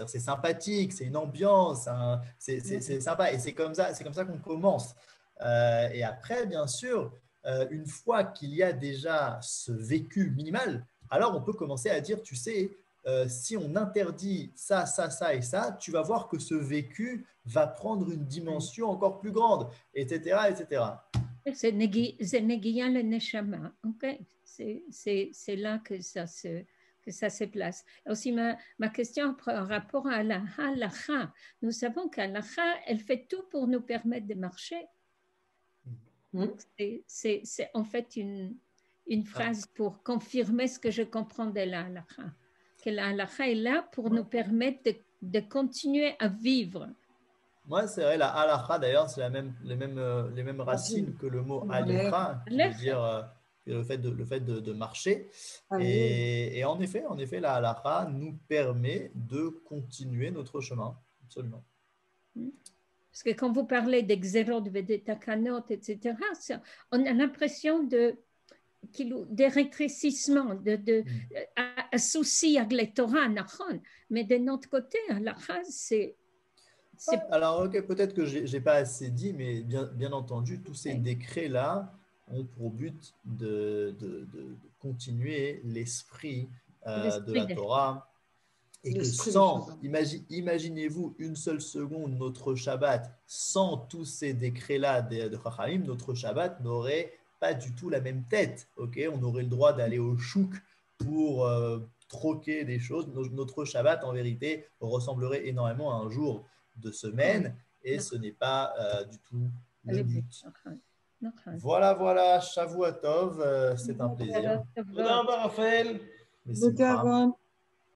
C'est sympathique, c'est une ambiance, c'est sympa. Et c'est comme ça qu'on commence. Et après, bien sûr, une fois qu'il y a déjà ce vécu minimal, alors on peut commencer à dire, tu sais, si on interdit ça, ça, ça et ça, tu vas voir que ce vécu va prendre une dimension encore plus grande, etc., etc. C'est Negiyan le Neshama, ok? C'est là que ça se place. Aussi, ma question en rapport à la halakha. Nous savons qu'halakha, elle fait tout pour nous permettre de marcher. C'est en fait une phrase pour confirmer ce que je comprends de la halakha. Que la halakha est là pour nous permettre de continuer à vivre. Moi, c'est vrai, la halakha, d'ailleurs, c'est les mêmes racines que le mot alikha, qui veut dire le fait de marcher. Et en effet, la halakha nous permet de continuer notre chemin, absolument. Parce que quand vous parlez d'exérot, de takanot, etc., on a l'impression de rétrécissements, à souci à la Torah, mais de notre côté, halakha, c'est... Alors, okay, peut-être que je n'ai pas assez dit, mais bien entendu, tous ces décrets-là ont pour but de continuer l'esprit de la Torah. Et que imaginez-vous une seule seconde notre Shabbat, sans tous ces décrets-là de Chachamim, notre Shabbat n'aurait pas du tout la même tête. Okay, on aurait le droit d'aller au chouk pour troquer des choses. Notre Shabbat, en vérité, ressemblerait énormément à un jour de semaine, et ce n'est pas du tout le but. Voilà, Shavua Tov, c'est un plaisir. Raphaël. Merci.